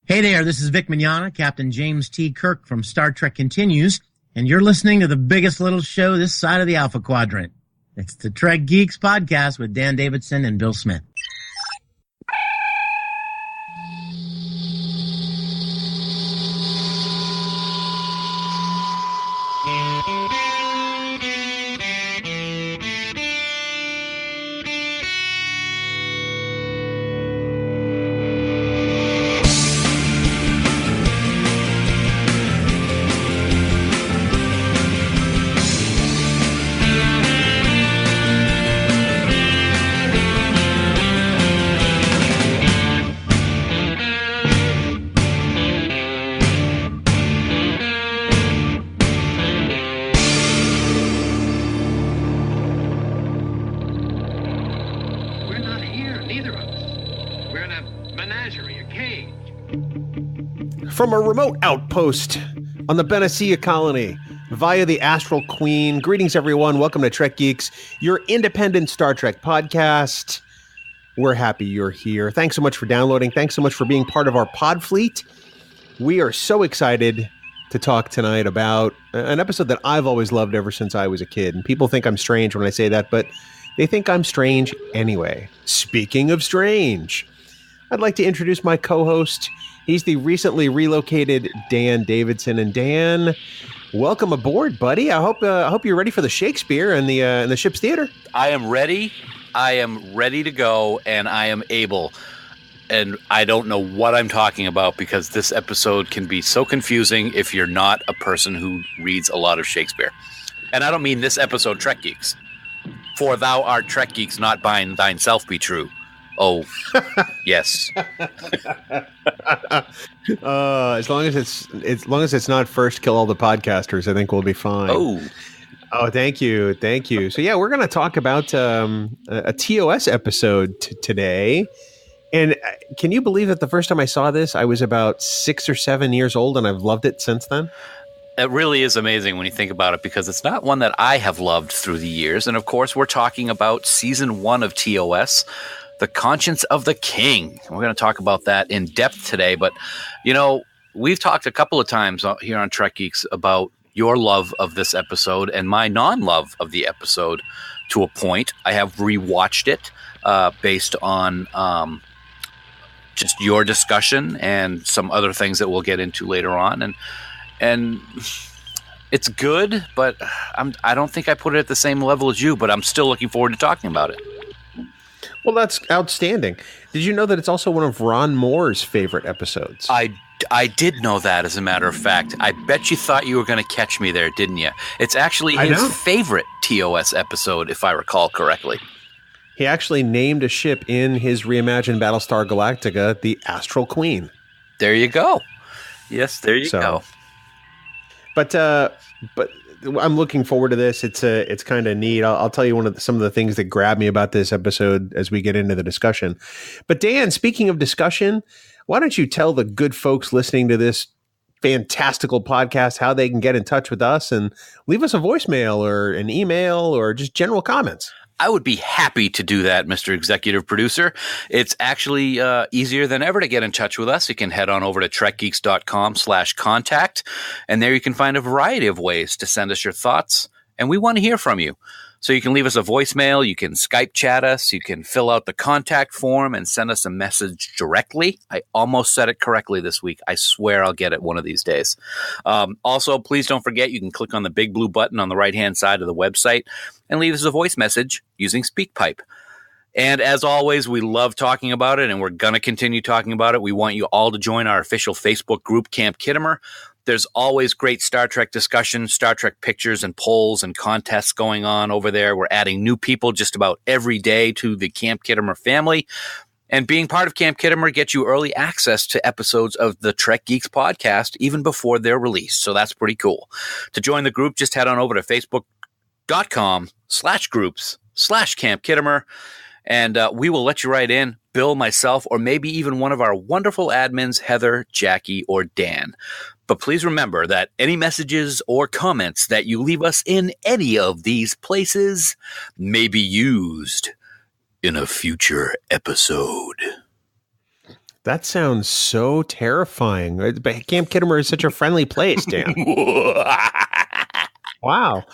Hey there, this is Vic Mignogna, Captain James T. Kirk from Star Trek Continues, and you're listening to the biggest little show this side of the Alpha Quadrant. It's the Trek Geeks podcast with Dan Davidson and Bill Smith. From a remote outpost on the Benicia colony via the Astral Queen. Greetings, everyone. Welcome to Trek Geeks, your independent Star Trek podcast. We're happy you're here. Thanks so much for downloading. Thanks so much for being part of our pod fleet. We are so excited to talk tonight about an episode that I've always loved ever since I was a kid. And people think I'm strange when I say that, but they think I'm strange anyway. Speaking of strange, I'd like to introduce my co-host. He's the recently relocated Dan Davidson. And Dan, welcome aboard, buddy. I hope you're ready for the Shakespeare and the ship's theater. I am ready. I am ready to go, and I am able. And I don't know what I'm talking about because this episode can be so confusing if you're not a person who reads a lot of Shakespeare. And I don't mean this episode, Trek Geeks. For thou art Trek Geeks, not thine thyself be true. Oh, yes. As long as it's not first kill all the podcasters, I think we'll be fine. Oh, thank you. So yeah, we're going to talk about a TOS episode today. And can you believe that the first time I saw this, I was about 6 or 7 years old, and I've loved it since then? It really is amazing when you think about it, because it's not one that I have loved through the years. And of course, we're talking about season 1 of TOS. The Conscience of the King. We're going to talk about that in depth today. But, you know, we've talked a couple of times here on Trek Geeks about your love of this episode and my non-love of the episode to a point. I have rewatched it based on just your discussion and some other things that we'll get into later on. And it's good, but I don't think I put it at the same level as you, but I'm still looking forward to talking about it. Well, that's outstanding. Did you know that it's also one of Ron Moore's favorite episodes? I did know that, as a matter of fact. I bet you thought you were going to catch me there, didn't you? It's actually his favorite TOS episode, if I recall correctly. He actually named a ship in his reimagined Battlestar Galactica the Astral Queen. There you go. Yes, there you go. But I'm looking forward to this. It's kind of neat. I'll tell you some of the things that grabbed me about this episode as we get into the discussion. But Dan, speaking of discussion, why don't you tell the good folks listening to this fantastical podcast how they can get in touch with us and leave us a voicemail or an email or just general comments? I would be happy to do that, Mr. Executive Producer. It's actually easier than ever to get in touch with us. You can head on over to trekgeeks.com/contact, and there you can find a variety of ways to send us your thoughts, and we want to hear from you. So you can leave us a voicemail, you can Skype chat us, you can fill out the contact form and send us a message directly. I almost said it correctly this week. I swear I'll get it one of these days. Also, please don't forget, you can click on the big blue button on the right-hand side of the website and leave us a voice message using SpeakPipe. And as always, we love talking about it, and we're going to continue talking about it. We want you all to join our official Facebook group, Camp Kittimer. There's always great Star Trek discussion, Star Trek pictures and polls and contests going on over there. We're adding new people just about every day to the Camp Kittimer family. And being part of Camp Kittimer gets you early access to episodes of the Trek Geeks podcast even before they're released. So that's pretty cool. To join the group, just head on over to facebook.com/groups/Camp Kittimer. And we will let you right in, Bill, myself, or maybe even one of our wonderful admins, Heather, Jackie, or Dan. But please remember that any messages or comments that you leave us in any of these places may be used in a future episode. That sounds so terrifying. But Camp Kittimer is such a friendly place, Dan. Wow.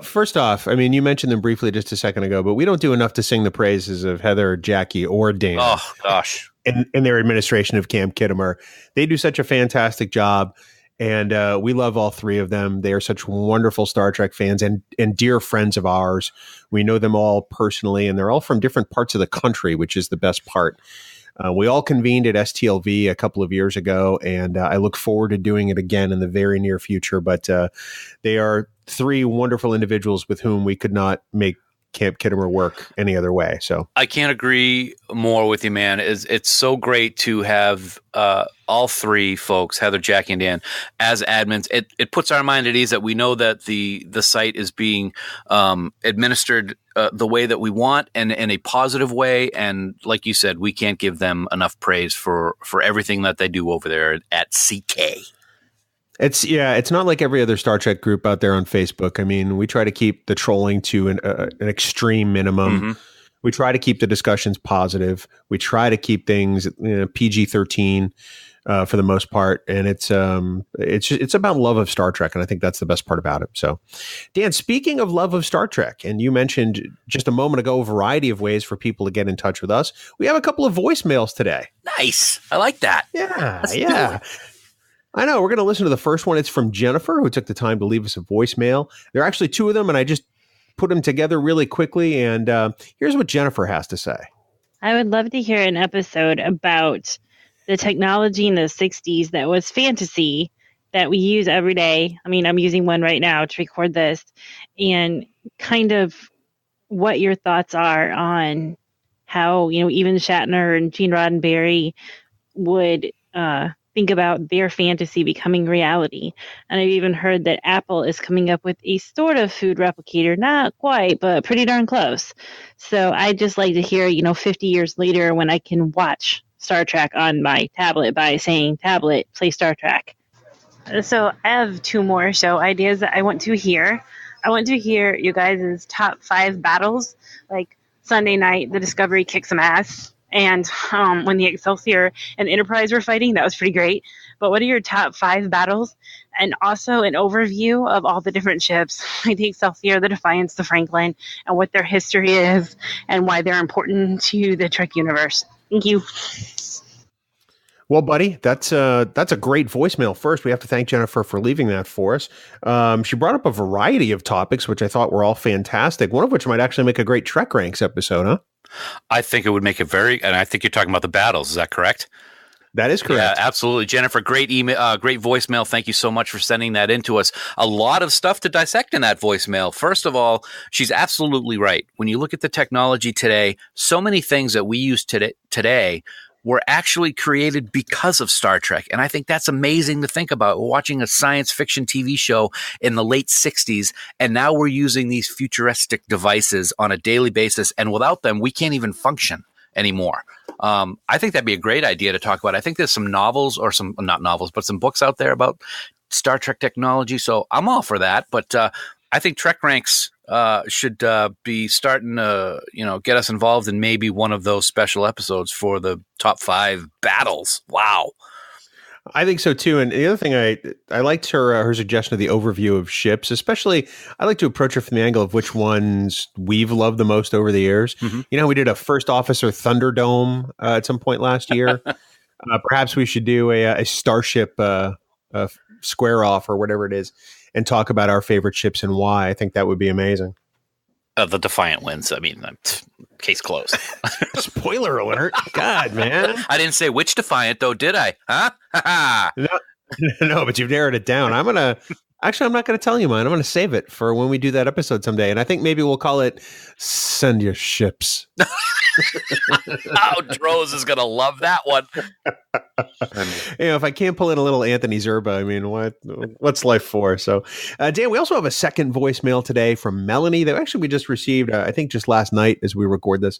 First off, I mean, you mentioned them briefly just a second ago, but we don't do enough to sing the praises of Heather, Jackie, or Dan. Oh, gosh. In their administration of Camp Kittimer. They do such a fantastic job, and we love all three of them. They are such wonderful Star Trek fans and dear friends of ours. We know them all personally, and they're all from different parts of the country, which is the best part. We all convened at STLV a couple of years ago, and I look forward to doing it again in the very near future. But they are three wonderful individuals with whom we could not make Camp Kittimer work any other way. So I can't agree more with you, man. It's so great to have all three folks, Heather, Jackie, and Dan, as admins. It puts our mind at ease that we know that the site is being administered the way that we want and in a positive way. And like you said, we can't give them enough praise for everything that they do over there at CK. It's not like every other Star Trek group out there on Facebook. I mean, we try to keep the trolling to an extreme minimum. Mm-hmm. We try to keep the discussions positive. We try to keep things PG-13 for the most part, and it's about love of Star Trek, and I think that's the best part about it. So, Dan, speaking of love of Star Trek, and you mentioned just a moment ago a variety of ways for people to get in touch with us. We have a couple of voicemails today. Nice, I like that. Yeah. I know. We're going to listen to the first one. It's from Jennifer, who took the time to leave us a voicemail. There are actually two of them, and I just put them together really quickly. And here's what Jennifer has to say. I would love to hear an episode about the technology in the 60s that was fantasy that we use every day. I mean, I'm using one right now to record this, and kind of what your thoughts are on how, even Shatner and Gene Roddenberry would think about their fantasy becoming reality. And I've even heard that Apple is coming up with a sort of food replicator, not quite, but pretty darn close. So I'd just like to hear, 50 years later when I can watch Star Trek on my tablet by saying, tablet, play Star Trek. So I have two more show ideas that I want to hear. I want to hear you guys' top 5 battles, like Sunday night, the Discovery kicked some ass. And when the Excelsior and Enterprise were fighting, that was pretty great. But what are your top 5 battles? And also an overview of all the different ships, like the Excelsior, the Defiance, the Franklin, and what their history is and why they're important to the Trek universe. Thank you. Well, buddy, that's a great voicemail. First, we have to thank Jennifer for leaving that for us. She brought up a variety of topics, which I thought were all fantastic, one of which might actually make a great Trek Ranks episode, huh? I think it would make it and I think you're talking about the battles. Is that correct? That is correct. Yeah, absolutely. Jennifer, great email, great voicemail. Thank you so much for sending that in to us. A lot of stuff to dissect in that voicemail. First of all, she's absolutely right. When you look at the technology today, so many things that we use today were actually created because of Star Trek. And I think that's amazing to think about. We're watching a science fiction TV show in the late 60s, and now we're using these futuristic devices on a daily basis. And without them, we can't even function anymore. I think that'd be a great idea to talk about. I think there's some novels or not novels, but some books out there about Star Trek technology. So I'm all for that. But I think Trek Ranks should be starting to, get us involved in maybe one of those special episodes for the top 5 battles. Wow. I think so too. And the other thing, I liked her suggestion of the overview of ships, especially I like to approach it from the angle of which ones we've loved the most over the years. Mm-hmm. We did a First Officer Thunderdome at some point last year. Perhaps we should do a Starship Square Off or whatever it is and talk about our favorite ships and why. I think that would be amazing. The Defiant wins. I mean, case closed. Spoiler alert. God, man. I didn't say which Defiant, though, did I? Huh? No, but you've narrowed it down. I'm not going to tell you mine. I'm going to save it for when we do that episode someday. And I think maybe we'll call it Send Your Ships. Droz is going to love that one. If I can't pull in a little Anthony Zerba, I mean, what's life for? So, Dan, we also have a second voicemail today from Melanie that actually we just received, I think just last night as we record this.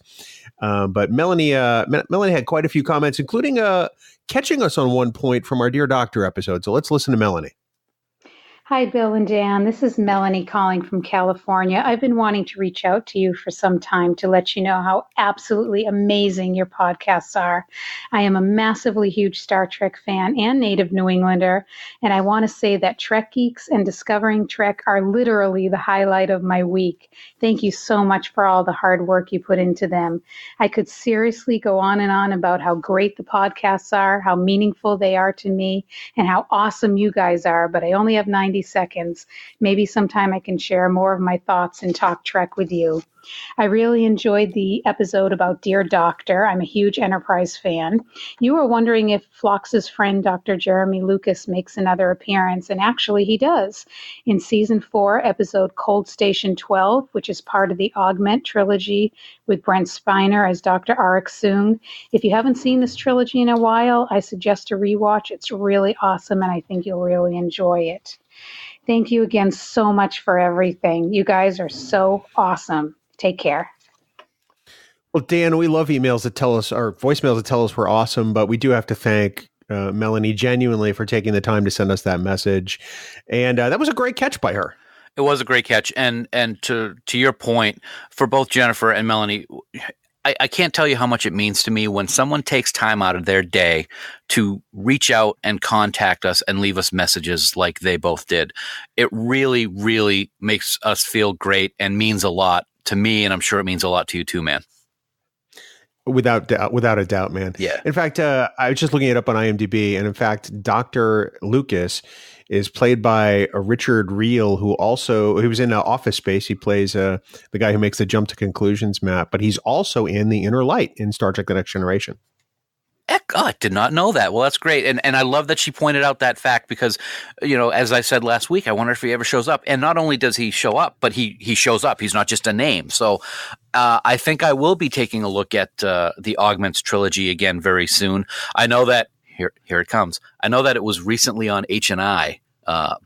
But Melanie had quite a few comments, including catching us on one point from our Dear Doctor episode. So let's listen to Melanie. Hi, Bill and Dan. This is Melanie calling from California. I've been wanting to reach out to you for some time to let you know how absolutely amazing your podcasts are. I am a massively huge Star Trek fan and native New Englander, and I want to say that Trek Geeks and Discovering Trek are literally the highlight of my week. Thank you so much for all the hard work you put into them. I could seriously go on and on about how great the podcasts are, how meaningful they are to me, and how awesome you guys are, but I only have 90 seconds. Maybe sometime I can share more of my thoughts and talk Trek with you. I really enjoyed the episode about Dear Doctor. I'm a huge Enterprise fan. You were wondering if Phlox's friend Dr. Jeremy Lucas makes another appearance, and actually he does. In Season 4, episode Cold Station 12, which is part of the Augment trilogy with Brent Spiner as Dr. Arik Soong. If you haven't seen this trilogy in a while, I suggest a rewatch. It's really awesome, and I think you'll really enjoy it. Thank you again so much for everything. You guys are so awesome. Take care. Well, Dan, we love emails that tell us, or voicemails that tell us we're awesome, but we do have to thank Melanie genuinely for taking the time to send us that message. And that was a great catch by her. It was a great catch. And to your point, for both Jennifer and Melanie, I can't tell you how much it means to me when someone takes time out of their day to reach out and contact us and leave us messages like they both did. It really, really makes us feel great and means a lot to me, and I'm sure it means a lot to you too, man. Without a doubt, man. Yeah. In fact, I was just looking it up on IMDb, and in fact, Dr. Lucas is played by Richard Reel, who was in Office Space. He plays the guy who makes the Jump to Conclusions map, but he's also in The Inner Light in Star Trek: The Next Generation. Oh, I did not know that. Well, that's great. And I love that she pointed out that fact because, as I said last week, I wonder if he ever shows up. And not only does he show up, but he shows up. He's not just a name. So I think I will be taking a look at the Augments trilogy again very soon. I know that here it comes. I know that it was recently on H&I.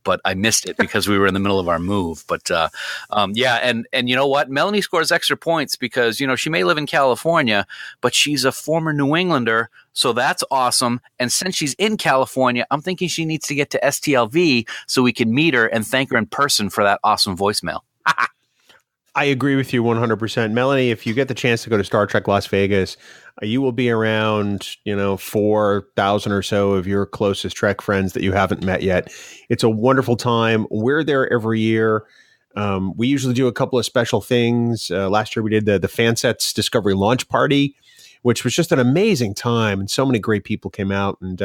But I missed it because we were in the middle of our move. But yeah, and you know what? Melanie scores extra points because, she may live in California, but she's a former New Englander, so that's awesome. And since she's in California, I'm thinking she needs to get to STLV so we can meet her and thank her in person for that awesome voicemail. I agree with you 100%. Melanie, if you get the chance to go to Star Trek Las Vegas, you will be around, 4,000 or so of your closest Trek friends that you haven't met yet. It's a wonderful time. We're there every year. We usually do a couple of special things. Last year we did the Fansets Discovery Launch Party, which was just an amazing time. And so many great people came out, and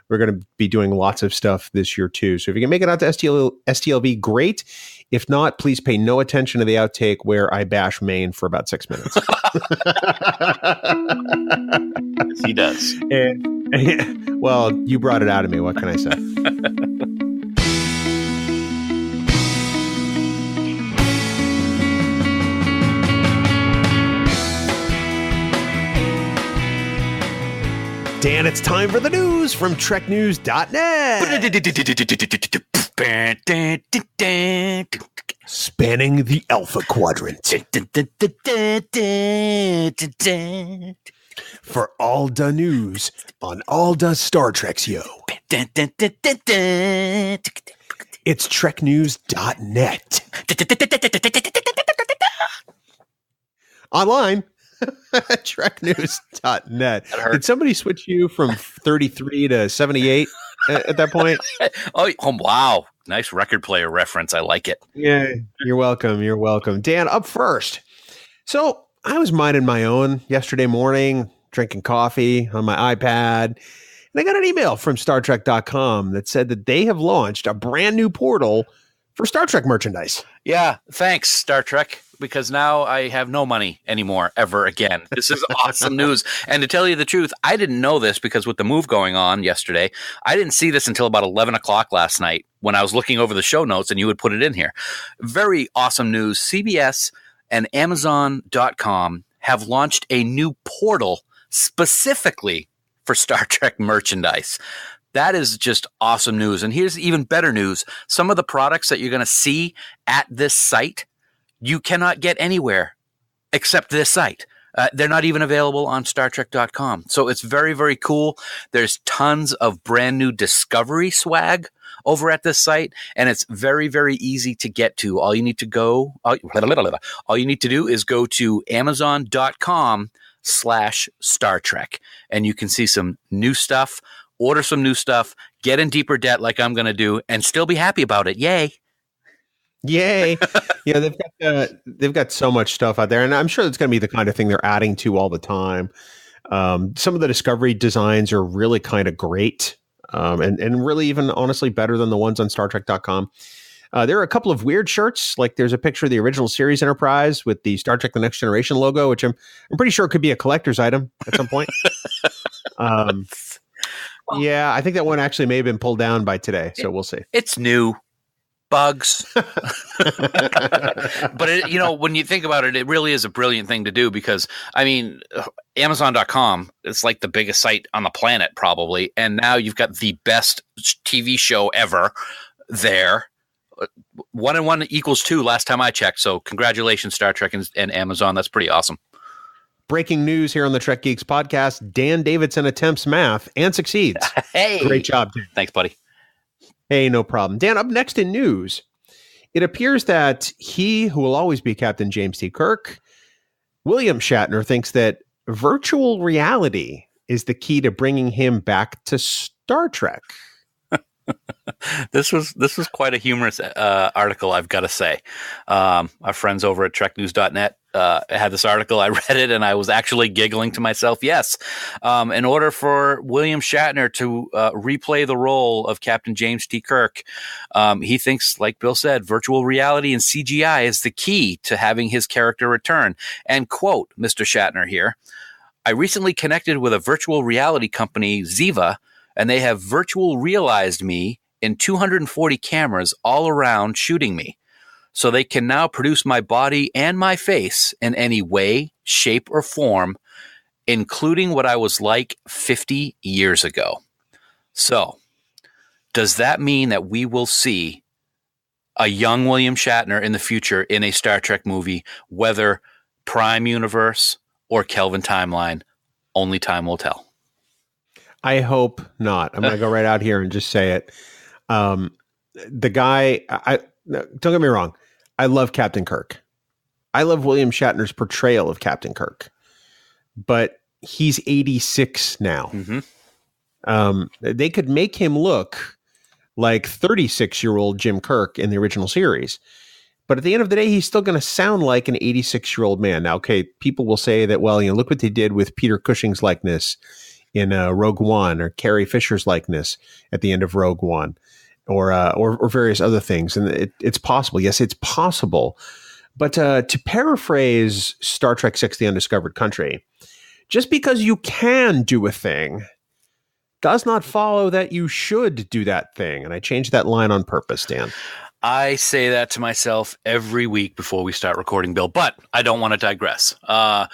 we're going to be doing lots of stuff this year too. So if you can make it out to STLV, great. If not, please pay no attention to the outtake where I bash Maine for about 6 minutes. He does. Well, you brought it out of me. What can I say? Dan, it's time for the news from TrekNews.net. Spanning the Alpha Quadrant. For all the news on all the Star Treks, yo. It's TrekNews.net. Online. TrekNews.net. Did somebody switch you from 33 to 78 at that point? Oh, wow. Nice record player reference. I like it. Yeah, you're welcome. You're welcome. Dan, up first. So I was minding my own yesterday morning, drinking coffee on my iPad, and I got an email from StarTrek.com that said that they have launched a brand new portal for Star Trek merchandise. Yeah, thanks, Star Trek, because now I have no money anymore, ever again. This is awesome news. And to tell you the truth, I didn't know this because with the move going on yesterday, I didn't see this until about 11 o'clock last night when I was looking over the show notes and you would put it in here. Very awesome news. CBS and Amazon.com have launched a new portal specifically for Star Trek merchandise. That is just awesome news. And here's even better news. Some of the products that you're going to see at this site, you cannot get anywhere except this site. They're not even available on StarTrek.com. So it's very, very cool. There's tons of brand new Discovery swag over at this site, and it's very, very easy to get to. All you need to do is go to Amazon.com/Star Trek, and you can see some new stuff, order some new stuff, get in deeper debt like I'm going to do, and still be happy about it. Yay. Yay. They've got so much stuff out there, and I'm sure it's going to be the kind of thing they're adding to all the time. Some of the Discovery designs are really kind of great, and really even honestly better than the ones on StarTrek.com. There are a couple of weird shirts, like there's a picture of the original series Enterprise with the Star Trek The Next Generation logo, which I'm pretty sure could be a collector's item at some point. Yeah, I think that one actually may have been pulled down by today, so we'll see. It's new. Bugs. But when you think about it, it really is a brilliant thing to do because, I mean, Amazon.com, it's like the biggest site on the planet probably. And now you've got the best TV show ever there. 1 and 1 equals 2 last time I checked. So congratulations, Star Trek and Amazon. That's pretty awesome. Breaking news here on the Trek Geeks podcast. Dan Davidson attempts math and succeeds. Hey, great job, Dan. Thanks, buddy. Hey, no problem. Dan, up next in news, it appears that he who will always be Captain James T. Kirk, William Shatner, thinks that virtual reality is the key to bringing him back to Star Trek. This was quite a humorous article, I've got to say. Our friends over at TrekNews.net had this article. I read it and I was actually giggling to myself. Yes, in order for William Shatner to replay the role of Captain James T. Kirk, he thinks, like Bill said, virtual reality and CGI is the key to having his character return. And quote, Mr. Shatner here, "I recently connected with a virtual reality company, Ziva, and they have virtual realized me in 240 cameras all around shooting me. So they can now produce my body and my face in any way, shape, or form, including what I was like 50 years ago." So, does that mean that we will see a young William Shatner in the future in a Star Trek movie, whether Prime Universe or Kelvin Timeline? Only time will tell. I hope not. I'm going to go right out here and just say it. The guy, don't get me wrong. I love Captain Kirk. I love William Shatner's portrayal of Captain Kirk, but he's 86 now. Mm-hmm. They could make him look like 36-year-old Jim Kirk in the original series, but at the end of the day, he's still going to sound like an 86-year-old man. Now, okay, people will say that, well, look what they did with Peter Cushing's likeness in Rogue One, or Carrie Fisher's likeness at the end of Rogue One, or various other things. And it's possible. Yes, it's possible. But to paraphrase Star Trek VI: The Undiscovered Country, just because you can do a thing does not follow that you should do that thing. And I changed that line on purpose, Dan. I say that to myself every week before we start recording, Bill, but I don't want to digress. I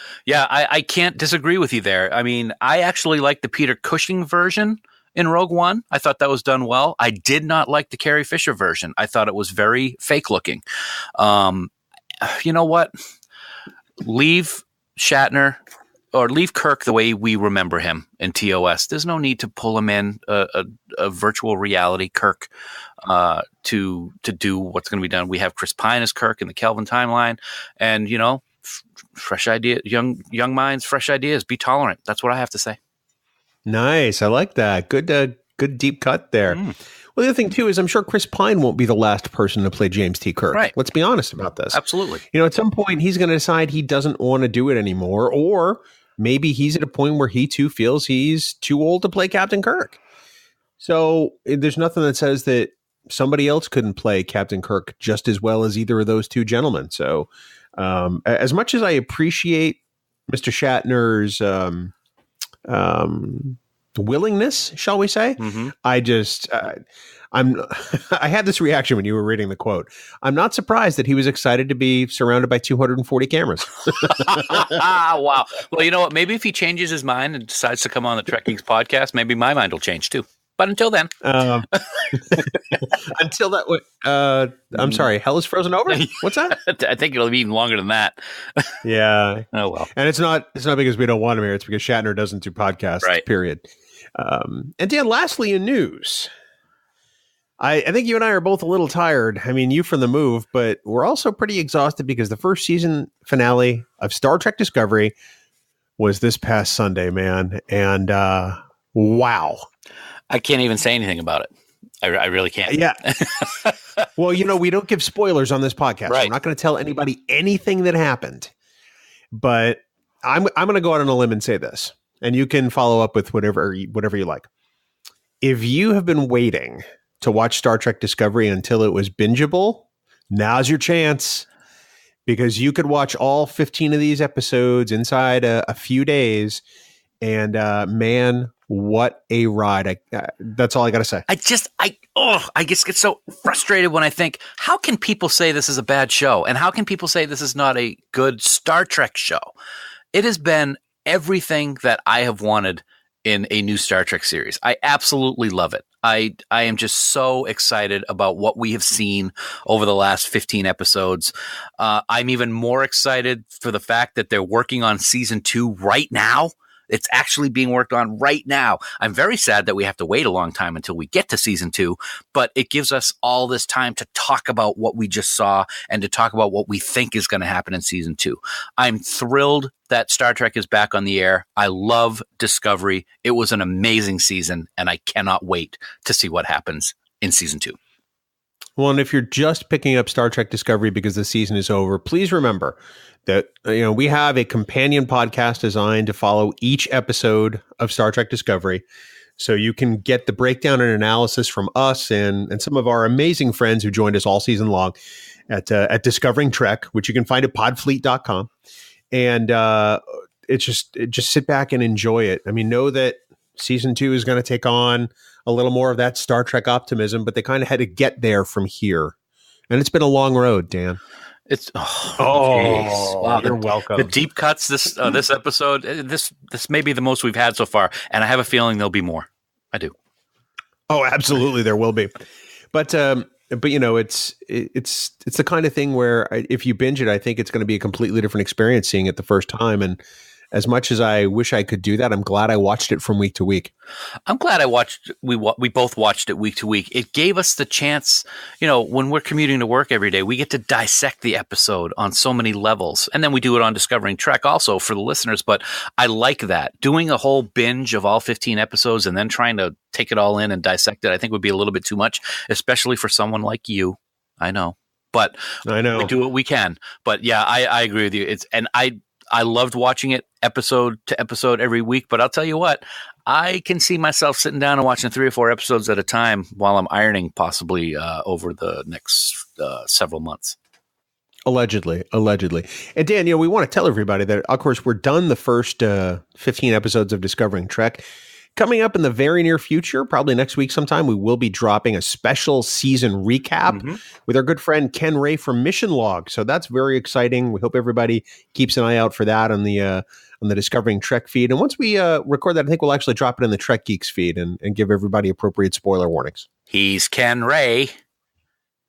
can't disagree with you there. I mean, I actually like the Peter Cushing version in Rogue One. I thought that was done well. I did not like the Carrie Fisher version. I thought it was very fake looking. You know what? Leave Shatner or leave Kirk the way we remember him in TOS. There's no need to pull him in a virtual reality Kirk to do what's going to be done. We have Chris Pine as Kirk in the Kelvin Timeline, and fresh idea, young minds, fresh ideas. Be tolerant. That's what I have to say. Nice, I like that. Good deep cut there. Well, the other thing too is I'm sure Chris Pine won't be the last person to play James T. Kirk. Right. Let's be honest about this. Absolutely. At some point he's going to decide he doesn't want to do it anymore, or maybe he's at a point where he too feels he's too old to play Captain Kirk. So there's nothing that says that somebody else couldn't play Captain Kirk just as well as either of those two gentlemen. So as much as I appreciate Mr. Shatner's willingness, shall we say, mm-hmm. I had this reaction when you were reading the quote. I'm not surprised that he was excited to be surrounded by 240 cameras. Wow. Well, you know what? Maybe if he changes his mind and decides to come on the Trek Geeks podcast, maybe my mind will change too. But until then, until that, I'm sorry, hell is frozen over. What's that? I think it'll be even longer than that. Yeah. Oh well. And it's not because we don't want him here. It's because Shatner doesn't do podcasts. Right. Period. And Dan, lastly, in news, I think you and I are both a little tired. I mean, you from the move, but we're also pretty exhausted because the first season finale of Star Trek Discovery was this past Sunday, man. And wow. I can't even say anything about it. I really can't. Yeah. Well, we don't give spoilers on this podcast. Right. I'm not going to tell anybody anything that happened. But I'm going to go out on a limb and say this, and you can follow up with whatever you like. If you have been waiting to watch Star Trek Discovery until it was bingeable, now's your chance, because you could watch all 15 of these episodes inside a few days. And man, what a ride. That's all I got to say. I just get so frustrated when I think, how can people say this is a bad show? And how can people say this is not a good Star Trek show? It has been everything that I have wanted in a new Star Trek series. I absolutely love it. I am just so excited about what we have seen over the last 15 episodes. I'm even more excited for the fact that they're working on season 2 right now. It's actually being worked on right now. I'm very sad that we have to wait a long time until we get to season 2, but it gives us all this time to talk about what we just saw and to talk about what we think is going to happen in season 2. I'm thrilled that Star Trek is back on the air. I love Discovery. It was an amazing season, and I cannot wait to see what happens in season 2. Well, and if you're just picking up Star Trek Discovery because the season is over, please remember that we have a companion podcast designed to follow each episode of Star Trek Discovery, so you can get the breakdown and analysis from us and some of our amazing friends who joined us all season long at Discovering Trek, which you can find at podfleet.com. And it's just sit back and enjoy it. I mean, know that season 2 is going to take on a little more of that Star Trek optimism, but they kind of had to get there from here. And it's been a long road, Dan. It's wow, you're welcome. The deep cuts this episode, this may be the most we've had so far, and I have a feeling there'll be more. I do. Oh, absolutely, there will be. But it's the kind of thing where if you binge it, I think it's going to be a completely different experience seeing it the first time. And as much as I wish I could do that, I'm glad I watched it from week to week. I'm glad we both watched it week to week. It gave us the chance, when we're commuting to work every day, we get to dissect the episode on so many levels. And then we do it on Discovering Trek also for the listeners. But I like that. Doing a whole binge of all 15 episodes and then trying to take it all in and dissect it, I think would be a little bit too much, especially for someone like you. I know. But I know. We do what we can. But yeah, I agree with you. I loved watching it episode to episode every week, but I'll tell you what, I can see myself sitting down and watching 3 or 4 episodes at a time while I'm ironing, possibly over the next several months. Allegedly. And Dan, we want to tell everybody that, of course, we're done the first 15 episodes of Discovering Trek. Coming up in the very near future, probably next week sometime, we will be dropping a special season recap with our good friend Ken Ray from Mission Log. So that's very exciting. We hope everybody keeps an eye out for that on the Discovering Trek feed. And once we record that, I think we'll actually drop it in the Trek Geeks feed and give everybody appropriate spoiler warnings. He's Ken Ray.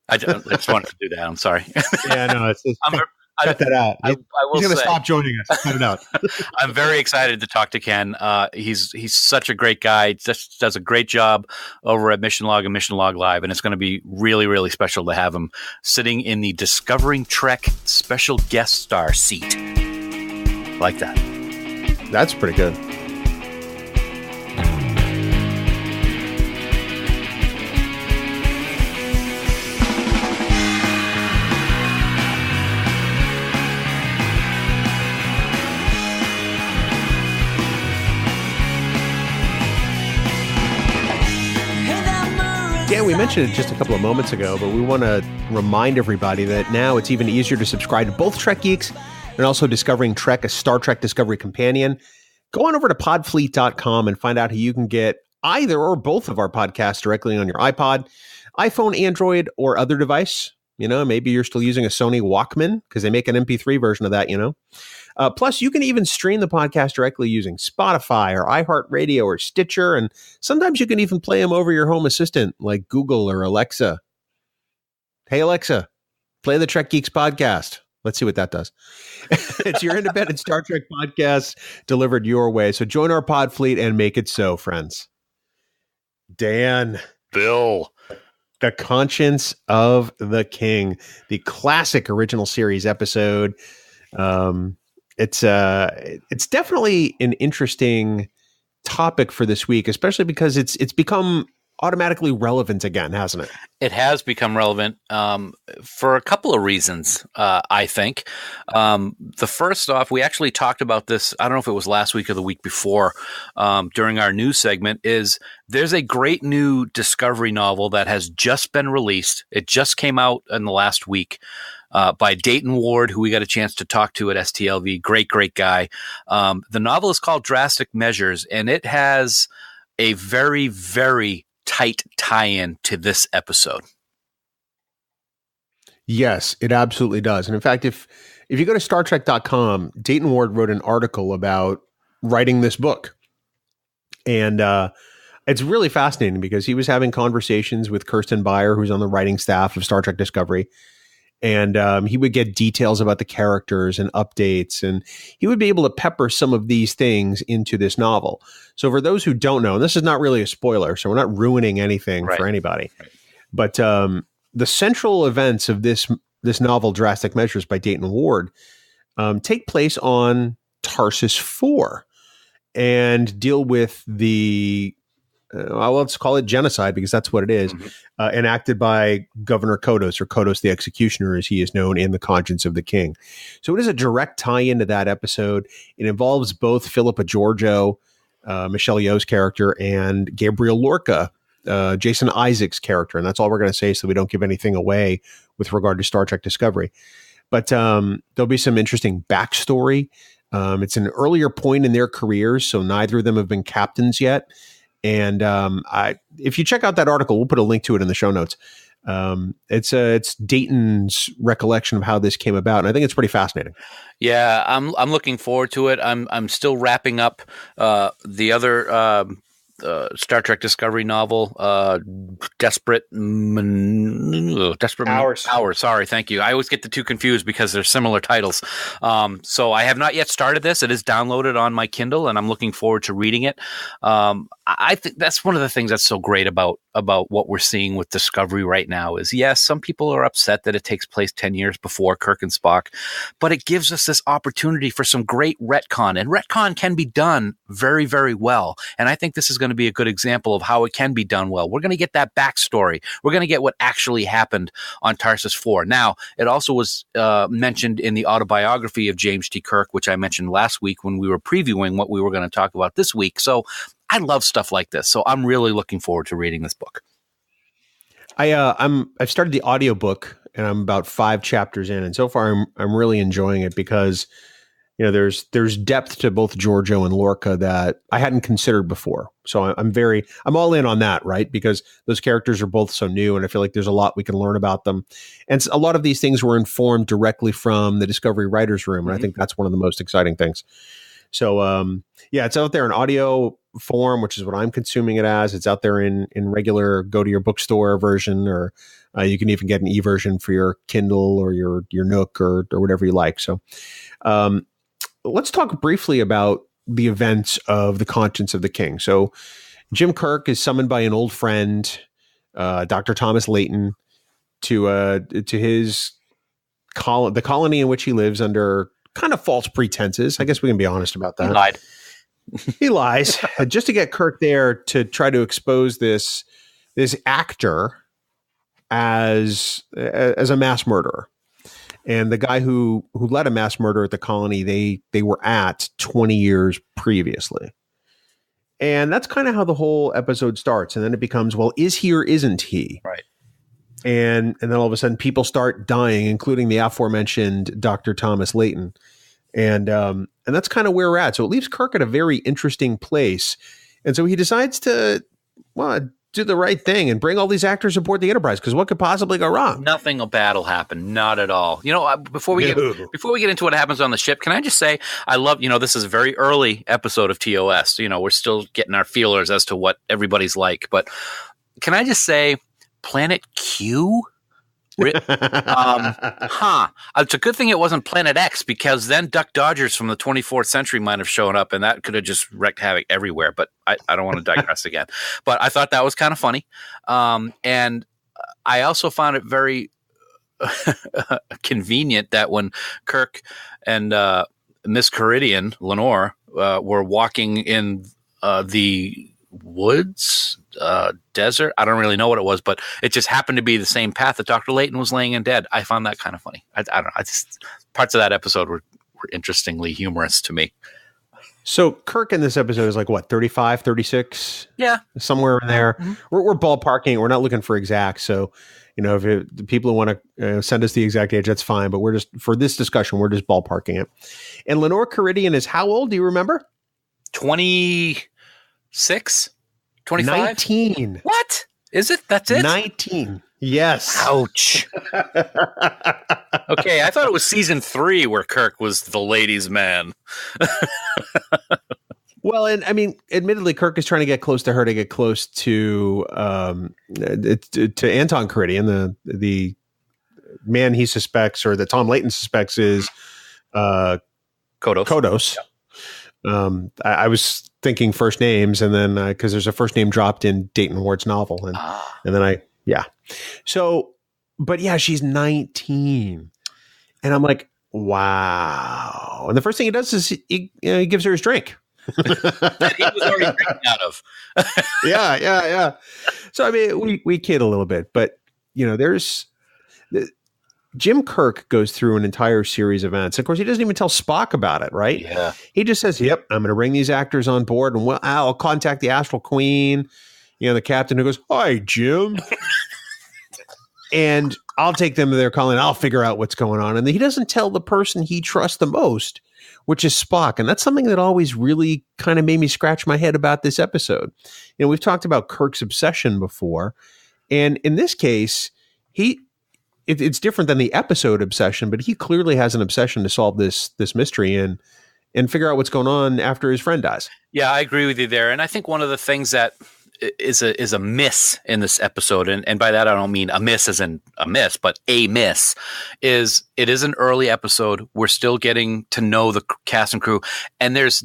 I just wanted to do that. I'm sorry. Yeah, no, it's cut that out. I will He's going to say, stop joining us. Cut it out. I'm very excited to talk to Ken. He's such a great guy. Just does a great job over at Mission Log and Mission Log Live, and it's going to be really, really special to have him sitting in the Discovering Trek special guest star seat. Like that. That's pretty good. Dan, we mentioned it just a couple of moments ago, but we want to remind everybody that now it's even easier to subscribe to both Trek Geeks and also Discovering Trek, a Star Trek Discovery companion. Go on over to podfleet.com and find out how you can get either or both of our podcasts directly on your iPod, iPhone, Android, or other device. Maybe you're still using a Sony Walkman because they make an MP3 version of that, Plus, you can even stream the podcast directly using Spotify or iHeartRadio or Stitcher. And sometimes you can even play them over your home assistant like Google or Alexa. Hey, Alexa, play the Trek Geeks podcast. Let's see what that does. It's your independent Star Trek podcast delivered your way. So join our pod fleet and make it so, friends. Dan. Bill. The Conscience of the King, the classic original series episode. It's definitely an interesting topic for this week, especially because it's become automatically relevant again, hasn't it? It has become relevant for a couple of reasons, I think. The first off, we actually talked about this, I don't know if it was last week or the week before, during our news segment, is there's a great new Discovery novel that has just been released. It just came out in the last week by Dayton Ward, who we got a chance to talk to at STLV. Great guy. The novel is called Drastic Measures, and it has a very, very tight tie-in to this episode. Yes, it absolutely does. And in fact, if you go to StarTrek.com, Dayton Ward wrote an article about writing this book. And it's really fascinating because he was having conversations with Kirsten Beyer, who's on the writing staff of Star Trek Discovery. And he would get details about the characters and updates, and he would be able to pepper some of these things into this novel. So for those who don't know, and this is not really a spoiler, so we're not ruining anything for anybody, but the central events of this novel, Drastic Measures by Dayton Ward, take place on Tarsus IV and deal with the let's call it genocide because that's what it is, enacted by Governor Kodos, or Kodos the Executioner, as he is known in The Conscience of the King. So it is a direct tie-in to that episode. It involves both Philippa Georgiou, Michelle Yeoh's character, and Gabriel Lorca, Jason Isaac's character. And that's all we're going to say so we don't give anything away with regard to Star Trek Discovery. But there'll be some interesting backstory. It's an earlier point in their careers, so neither of them have been captains yet. And if you check out that article, we'll put a link to it in the show notes. It's Dayton's recollection of how this came about, and I think it's pretty fascinating. Yeah, I'm looking forward to it. I'm still wrapping up the other Star Trek Discovery novel, Desperate Hours. Sorry, thank you. I always get the two confused because they're similar titles. So I have not yet started this. It is downloaded on my Kindle, and I'm looking forward to reading it. I think that's one of the things that's so great about what we're seeing with Discovery right now is, yes, some people are upset that it takes place 10 years before Kirk and Spock, but it gives us this opportunity for some great retcon, and retcon can be done very, very well. And I think this is going to be a good example of how it can be done well. We're going to get that backstory. We're going to get what actually happened on Tarsus IV. Now, it also was mentioned in the autobiography of James T. Kirk, which I mentioned last week when we were previewing what we were going to talk about this week. So I love stuff like this. So I'm really looking forward to reading this book. I've started the audiobook and I'm about 5 chapters in, and so far I'm really enjoying it because, you know, there's depth to both Georgiou and Lorca that I hadn't considered before. So I'm all in on that, right? Because those characters are both so new, and I feel like there's a lot we can learn about them. And a lot of these things were informed directly from the Discovery Writers Room, and I think that's one of the most exciting things. So yeah, it's out there in audio form, which is what I'm consuming it as. It's out there in regular go to your bookstore version, or you can even get an e-version for your Kindle or your Nook or whatever you like. So let's talk briefly about the events of The Conscience of the King. So Jim Kirk is summoned by an old friend, Dr. Thomas Layton, to his the colony in which he lives under kind of false pretenses. I guess we can be honest about that. He lied. He lies just to get Kirk there to try to expose this actor as a mass murderer. And the guy who led a mass murder at the colony, they were at 20 years previously. And that's kind of how the whole episode starts. And then it becomes, well, is he or isn't he? Right. And then all of a sudden people start dying, including the aforementioned Dr. Thomas Layton. And that's kind of where we're at. So it leaves Kirk at a very interesting place. And so he decides to, do the right thing and bring all these actors aboard the Enterprise, because what could possibly go wrong? Nothing bad will happen. Not at all. You know, before we get into what happens on the ship, can I just say I love, this is a very early episode of TOS. We're still getting our feelers as to what everybody's like. But can I just say Planet Q? It's a good thing it wasn't Planet X, because then Duck Dodgers from the 24th century might have shown up, and that could have just wreaked havoc everywhere. But I don't want to digress again. But I thought that was kind of funny. And I also found it very convenient that when Kirk and Miss Karidian, Lenore, were walking in the woods, desert. I don't really know what it was, but it just happened to be the same path that Dr. Layton was laying in dead. I found that kind of funny. I don't know. Parts of that episode were interestingly humorous to me. So Kirk in this episode is like, what, 35, 36? Yeah. Somewhere in there. Mm-hmm. We're ballparking. We're not looking for exact. So, if the people who want to send us the exact age, that's fine. But we're just, for this discussion, we're just ballparking it. And Lenore Karidian is how old? Do you remember? 26? 25? 19. What? Is it? That's it? 19. Yes. Ouch. Okay, I thought it was season 3 where Kirk was the ladies' man. Well, and I mean, admittedly, Kirk is trying to get close to her to get close to Anton Karidian, the man he suspects, or that Tom Layton suspects is Kodos. Yeah. I was thinking first names, and then because there's a first name dropped in Dayton Ward's novel, and then So, but yeah, she's 19, and I'm like, wow. And the first thing he does is he gives her his drink. That he was already drinking out of. Yeah. So I mean, we kid a little bit, but there's Jim Kirk goes through an entire series of events. Of course, he doesn't even tell Spock about it, right? Yeah. He just says, "Yep, I'm going to bring these actors on board, and I'll contact the Astral Queen." The captain who goes, "Hi, Jim." And I'll take them to their calling. I'll figure out what's going on. And he doesn't tell the person he trusts the most, which is Spock. And that's something that always really kind of made me scratch my head about this episode. We've talked about Kirk's obsession before. And in this case, it's different than the episode obsession, but he clearly has an obsession to solve this mystery and figure out what's going on after his friend dies. Yeah, I agree with you there. And I think one of the things that is a miss in this episode, and by that I don't mean a miss as in a miss, but a miss, is it is an early episode. We're still getting to know the cast and crew, and there's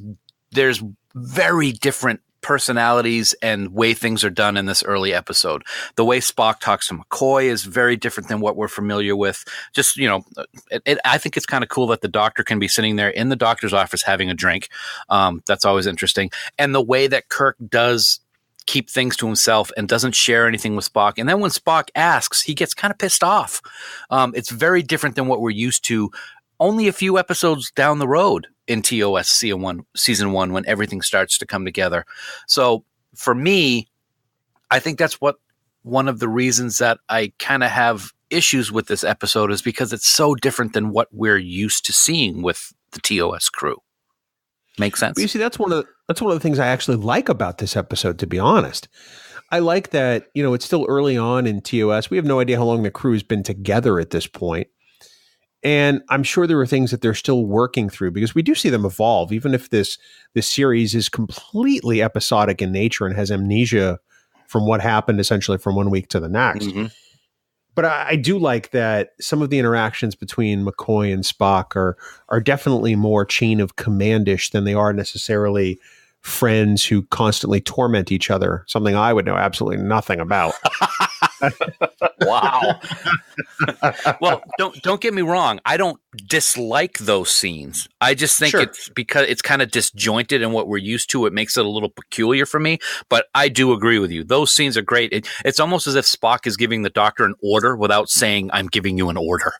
very different personalities and way things are done in this early episode. The way Spock talks to McCoy is very different than what we're familiar with. Just, I think it's kind of cool that the doctor can be sitting there in the doctor's office having a drink. That's always interesting. And the way that Kirk does keep things to himself and doesn't share anything with Spock. And then when Spock asks, he gets kind of pissed off. It's very different than what we're used to only a few episodes down the road in TOS season 1 when everything starts to come together. So for me, I think that's one of the reasons that I kind of have issues with this episode is because it's so different than what we're used to seeing with the TOS crew. Make sense? But you see, that's one of the things I actually like about this episode, to be honest. I like that, it's still early on in TOS. We have no idea how long the crew's been together at this point. And I'm sure there are things that they're still working through because we do see them evolve, even if this series is completely episodic in nature and has amnesia from what happened essentially from one week to the next. Mm-hmm. But I do like that some of the interactions between McCoy and Spock are definitely more chain of commandish than they are necessarily friends who constantly torment each other, something I would know absolutely nothing about. Wow. Well, don't get me wrong. I don't dislike those scenes. I just think it's because it's kind of disjointed in what we're used to. It makes it a little peculiar for me, but I do agree with you. Those scenes are great. It's almost as if Spock is giving the doctor an order without saying, "I'm giving you an order."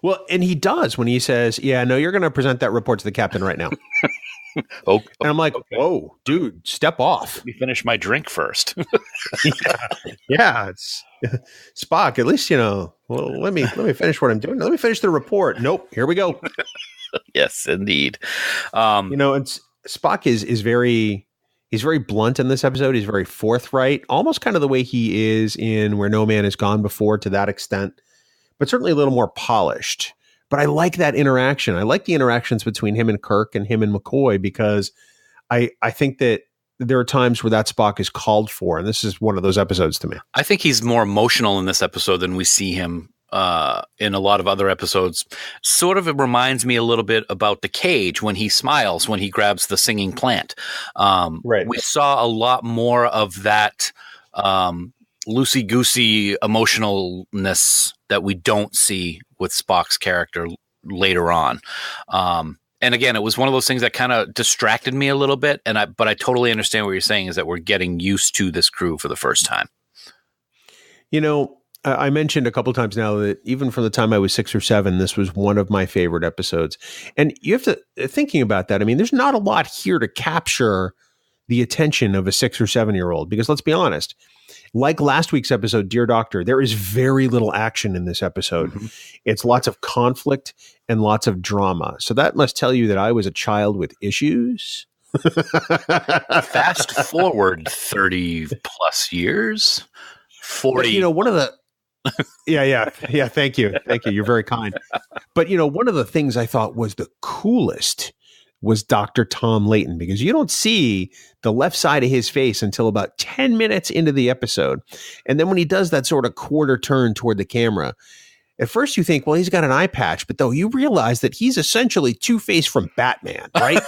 Well, and he does when he says, "Yeah, no, you're going to present that report to the captain right now." And I'm like, okay. Whoa, dude, step off. Let me finish my drink first. Yeah, it's Spock. At least, well, let me finish what I'm doing. Let me finish the report. Nope. Here we go. Yes, indeed. And Spock is very blunt in this episode. He's very forthright, almost kind of the way he is in Where No Man Has Gone Before to that extent, but certainly a little more polished. But I like that interaction. I like the interactions between him and Kirk and him and McCoy because I think that there are times where that Spock is called for, and this is one of those episodes to me. I think he's more emotional in this episode than we see him in a lot of other episodes. Sort of it reminds me a little bit about The Cage when he smiles when he grabs the singing plant. Right. We saw a lot more of that loosey-goosey emotionalness that we don't see with Spock's character later on. And again, it was one of those things that kind of distracted me a little bit. But I totally understand what you're saying is that we're getting used to this crew for the first time. I mentioned a couple of times now that even from the time I was 6 or 7, this was one of my favorite episodes. And you have to, thinking about that, I mean, there's not a lot here to capture the attention of a 6 or 7-year-old, because let's be honest, like last week's episode, Dear Doctor, there is very little action in this episode. Mm-hmm. It's lots of conflict and lots of drama. So that must tell you that I was a child with issues. Fast forward 30 plus years, 40. But, one of the yeah. Thank you. You're very kind. But one of the things I thought was the coolest was Dr. Tom Layton, because you don't see the left side of his face until about 10 minutes into the episode. And then when he does that sort of quarter turn toward the camera, at first you think, well, he's got an eye patch, but though you realize that he's essentially Two-Face from Batman, right?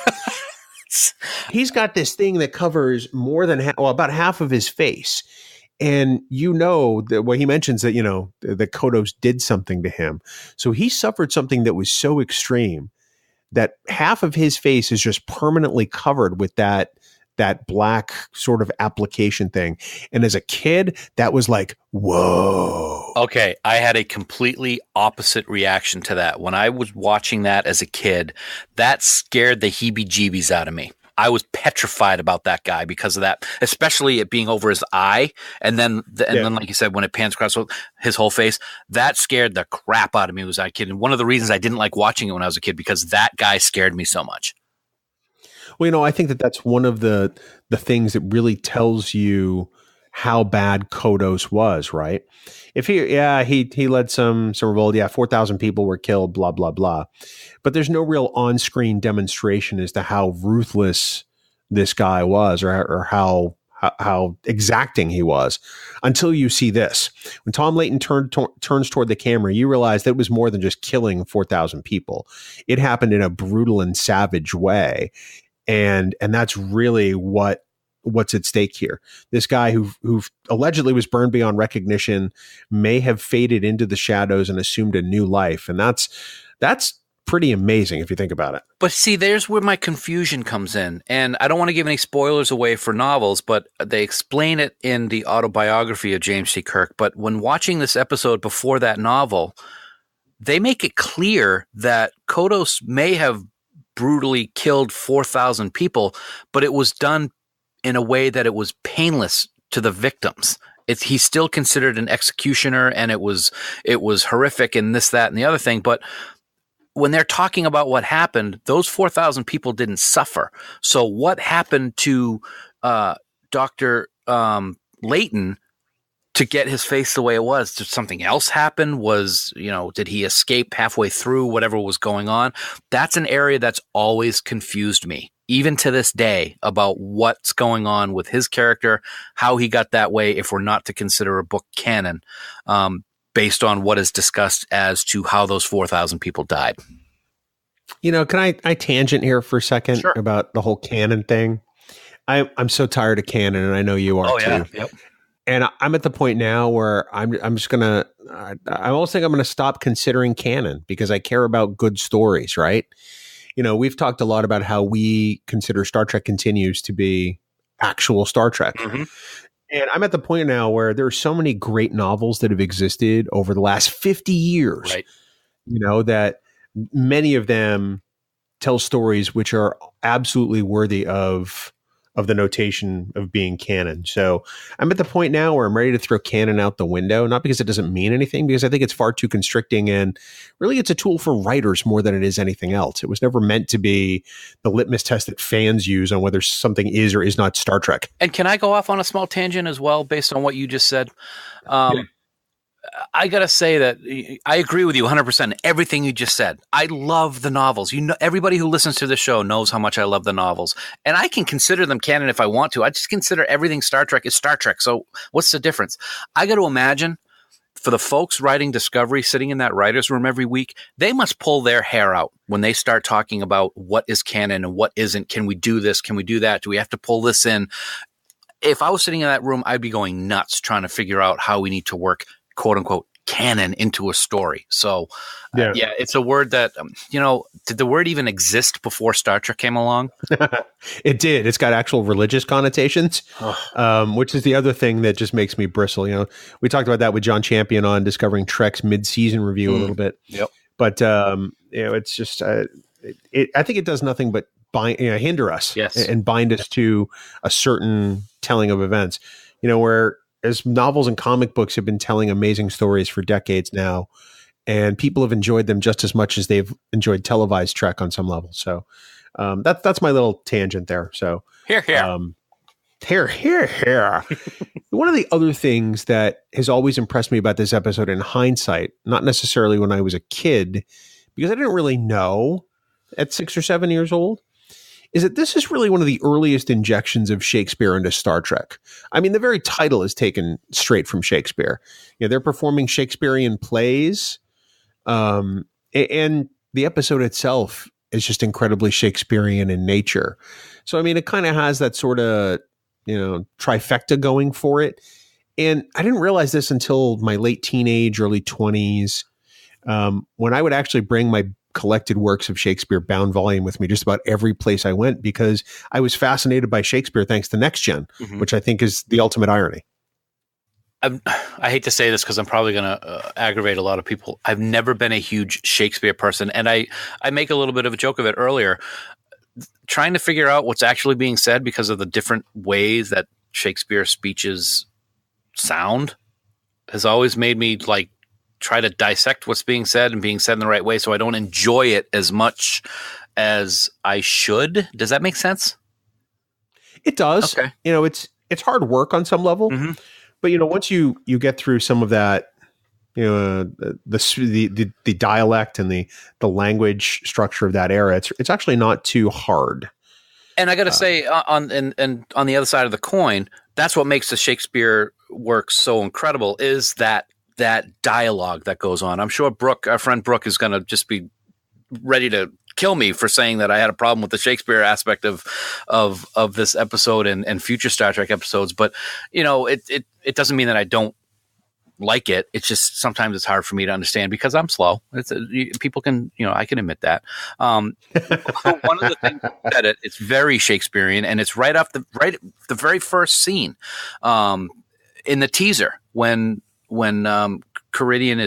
He's got this thing that covers more than about half of his face. And that he mentions that, that Kodos did something to him. So he suffered something that was so extreme that half of his face is just permanently covered with that black sort of application thing. And as a kid, that was like, whoa. Okay, I had a completely opposite reaction to that. When I was watching that as a kid, that scared the heebie-jeebies out of me. I was petrified about that guy because of that, especially it being over his eye. And then, like you said, when it pans across his whole face, that scared the crap out of me as a kid. And one of the reasons I didn't like watching it when I was a kid, because that guy scared me so much. Well, I think that's one of the things that really tells you how bad Kodos was, right? If he led some revolt, 4,000 people were killed, blah, blah, blah. But there's no real on-screen demonstration as to how ruthless this guy was or how exacting he was until you see this. When Tom Layton turns toward the camera, you realize that it was more than just killing 4,000 people. It happened in a brutal and savage way. And that's really what's at stake here. This guy who allegedly was burned beyond recognition may have faded into the shadows and assumed a new life. And that's pretty amazing if you think about it. But see, there's where my confusion comes in. And I don't want to give any spoilers away for novels, but they explain it in the autobiography of James T. Kirk. But when watching this episode before that novel, they make it clear that Kodos may have brutally killed 4,000 people, but it was done in a way that it was painless to the victims. He's still considered an executioner, and it was horrific and this, that, and the other thing. But when they're talking about what happened, those 4,000 people didn't suffer. So what happened to Dr. Layton to get his face the way it was? Did something else happen? Did he escape halfway through whatever was going on? That's an area that's always confused me, even to this day, about what's going on with his character, how he got that way, if we're not to consider a book canon, based on what is discussed as to how those 4,000 people died. Can I tangent here for a second? Sure. About the whole canon thing? I'm so tired of canon, and I know you are too. Yep. And I'm at the point now where I almost think I'm going to stop considering canon, because I care about good stories, right? We've talked a lot about how we consider Star Trek Continues to be actual Star Trek. Mm-hmm. And I'm at the point now where there are so many great novels that have existed over the last 50 years, right? That many of them tell stories which are absolutely worthy of the notation of being canon. So I'm at the point now where I'm ready to throw canon out the window, not because it doesn't mean anything, because I think it's far too constricting, and really it's a tool for writers more than it is anything else. It was never meant to be the litmus test that fans use on whether something is or is not Star Trek. And can I go off on a small tangent as well, based on what you just said? I got to say that I agree with you 100%. Everything you just said. I love the novels. Everybody who listens to the show knows how much I love the novels, and I can consider them canon if I want to. I just consider everything Star Trek is Star Trek. So what's the difference? I got to imagine for the folks writing Discovery, sitting in that writer's room every week, they must pull their hair out when they start talking about what is canon and what isn't. Can we do this? Can we do that? Do we have to pull this in? if I was sitting in that room, I'd be going nuts trying to figure out how we need to work, quote unquote, canon into a story. So yeah, it's a word that, did the word even exist before Star Trek came along? It did. It's got actual religious connotations, which is the other thing that just makes me bristle. We talked about that with John Champion on Discovering Trek's mid-season review a little bit. Yep. But, it's just, I think it does nothing but hinder us and bind us to a certain telling of events, whereas novels and comic books have been telling amazing stories for decades now, and people have enjoyed them just as much as they've enjoyed televised Trek on some level. So that's my little tangent there. So here. One of the other things that has always impressed me about this episode in hindsight, not necessarily when I was a kid, because I didn't really know at 6 or 7 years old, is that this is really one of the earliest injections of Shakespeare into Star Trek. I mean, the very title is taken straight from Shakespeare. They're performing Shakespearean plays, and the episode itself is just incredibly Shakespearean in nature. So, I mean, it kind of has that sort of, trifecta going for it. And I didn't realize this until my late teenage, early 20s, when I would actually bring my collected works of Shakespeare bound volume with me just about every place I went, because I was fascinated by Shakespeare thanks to Next Gen, which I think is the ultimate irony. I hate to say this because I'm probably going to aggravate a lot of people. I've never been a huge Shakespeare person, and I make a little bit of a joke of it earlier, trying to figure out what's actually being said because of the different ways that Shakespeare speeches sound has always made me try to dissect what's being said and being said in the right way, so I don't enjoy it as much as I should. Does that make sense? It does. Okay. It's hard work on some level, but once you get through some of that, the dialect and the language structure of that era, it's actually not too hard. And I got to say, on the other side of the coin, that's what makes the Shakespeare work so incredible, is that dialogue that goes on. I'm sure our friend Brooke is going to just be ready to kill me for saying that I had a problem with the Shakespeare aspect of this episode and future Star Trek episodes. But, it doesn't mean that I don't like it. It's just sometimes it's hard for me to understand because I'm slow. People can, I can admit that. One of the things that it's very Shakespearean, and it's right the very first scene in the teaser when Karidian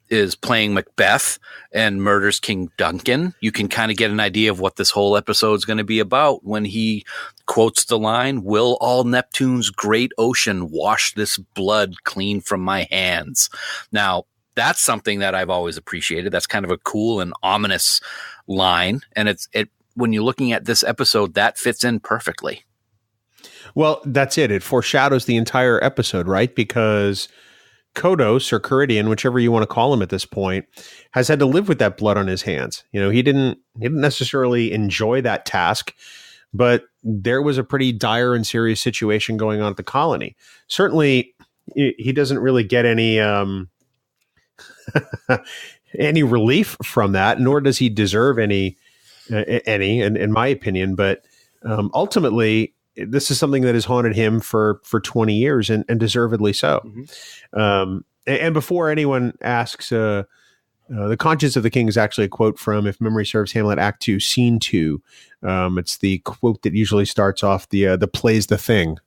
is playing Macbeth and murders King Duncan. You can kind of get an idea of what this whole episode is going to be about when he quotes the line, "Will all Neptune's great ocean wash this blood clean from my hands?" Now, that's something that I've always appreciated. That's kind of a cool and ominous line. And when you're looking at this episode, that fits in perfectly. Well, that's it. It foreshadows the entire episode, right? Because Kodos, or Karidian, whichever you want to call him at this point, has had to live with that blood on his hands. He didn't necessarily enjoy that task, but there was a pretty dire and serious situation going on at the colony. Certainly, he doesn't really get any any relief from that, nor does he deserve any, in my opinion. But ultimately, this is something that has haunted him for 20 years and deservedly so. And before anyone asks, the conscience of the king is actually a quote from, if memory serves, Hamlet Act 2, Scene 2. It's the quote that usually starts off the play's the thing.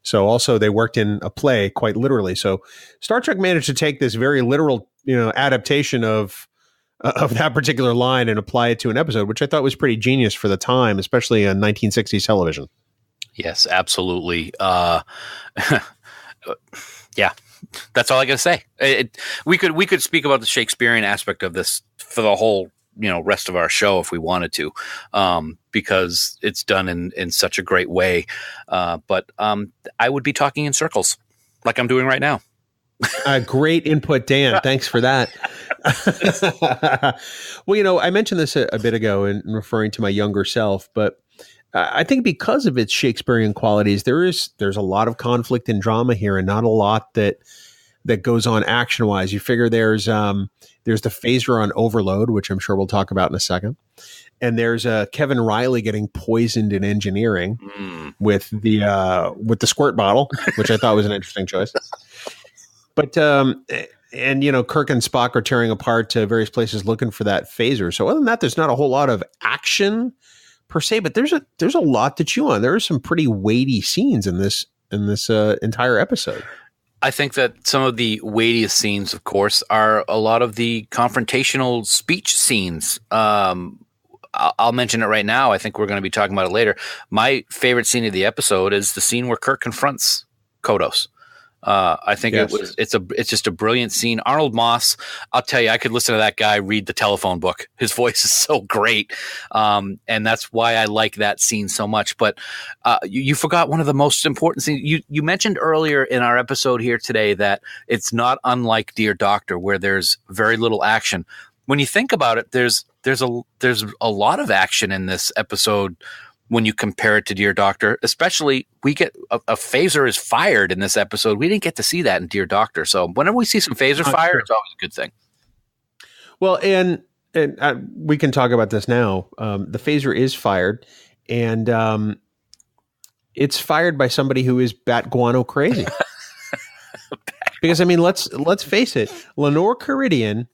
So also they worked in a play quite literally. So Star Trek managed to take this very literal, adaptation of that particular line and apply it to an episode, which I thought was pretty genius for the time, especially on 1960s television. Yes, absolutely. Yeah, that's all I got to say. We could speak about the Shakespearean aspect of this for the whole rest of our show if we wanted to, because it's done in such a great way. But I would be talking in circles like I'm doing right now. Great input, Dan. Thanks for that. Well, I mentioned this a bit ago in referring to my younger self, but I think because of its Shakespearean qualities, there's a lot of conflict and drama here, and not a lot that that goes on action wise. You figure there's the phaser on Overload, which I'm sure we'll talk about in a second. And there's Kevin Riley getting poisoned in engineering with the squirt bottle, which I thought was an interesting choice. But and Kirk and Spock are tearing apart to various places looking for that phaser. So other than that, there's not a whole lot of action per se, but there's a lot to chew on. There are some pretty weighty scenes in this entire episode. I think that some of the weightiest scenes, of course, are a lot of the confrontational speech scenes. I'll mention it right now. I think we're going to be talking about it later. My favorite scene of the episode is the scene where Kirk confronts Kodos. I think it's just a brilliant scene. Arnold Moss, I'll tell you, I could listen to that guy read the telephone book. His voice is so great. And that's why I like that scene so much. But you forgot one of the most important scenes. You mentioned earlier in our episode here today that it's not unlike Dear Doctor, where there's very little action. When you think about it, there's a lot of action in this episode when you compare it to Dear Doctor. Especially, we get a phaser is fired in this episode. We didn't get to see that in Dear Doctor. So whenever we see some phaser fire, it's always a good thing. Well, and we can talk about this now. The phaser is fired, and it's fired by somebody who is bat guano crazy. Because I mean, let's face it, Lenore Karidian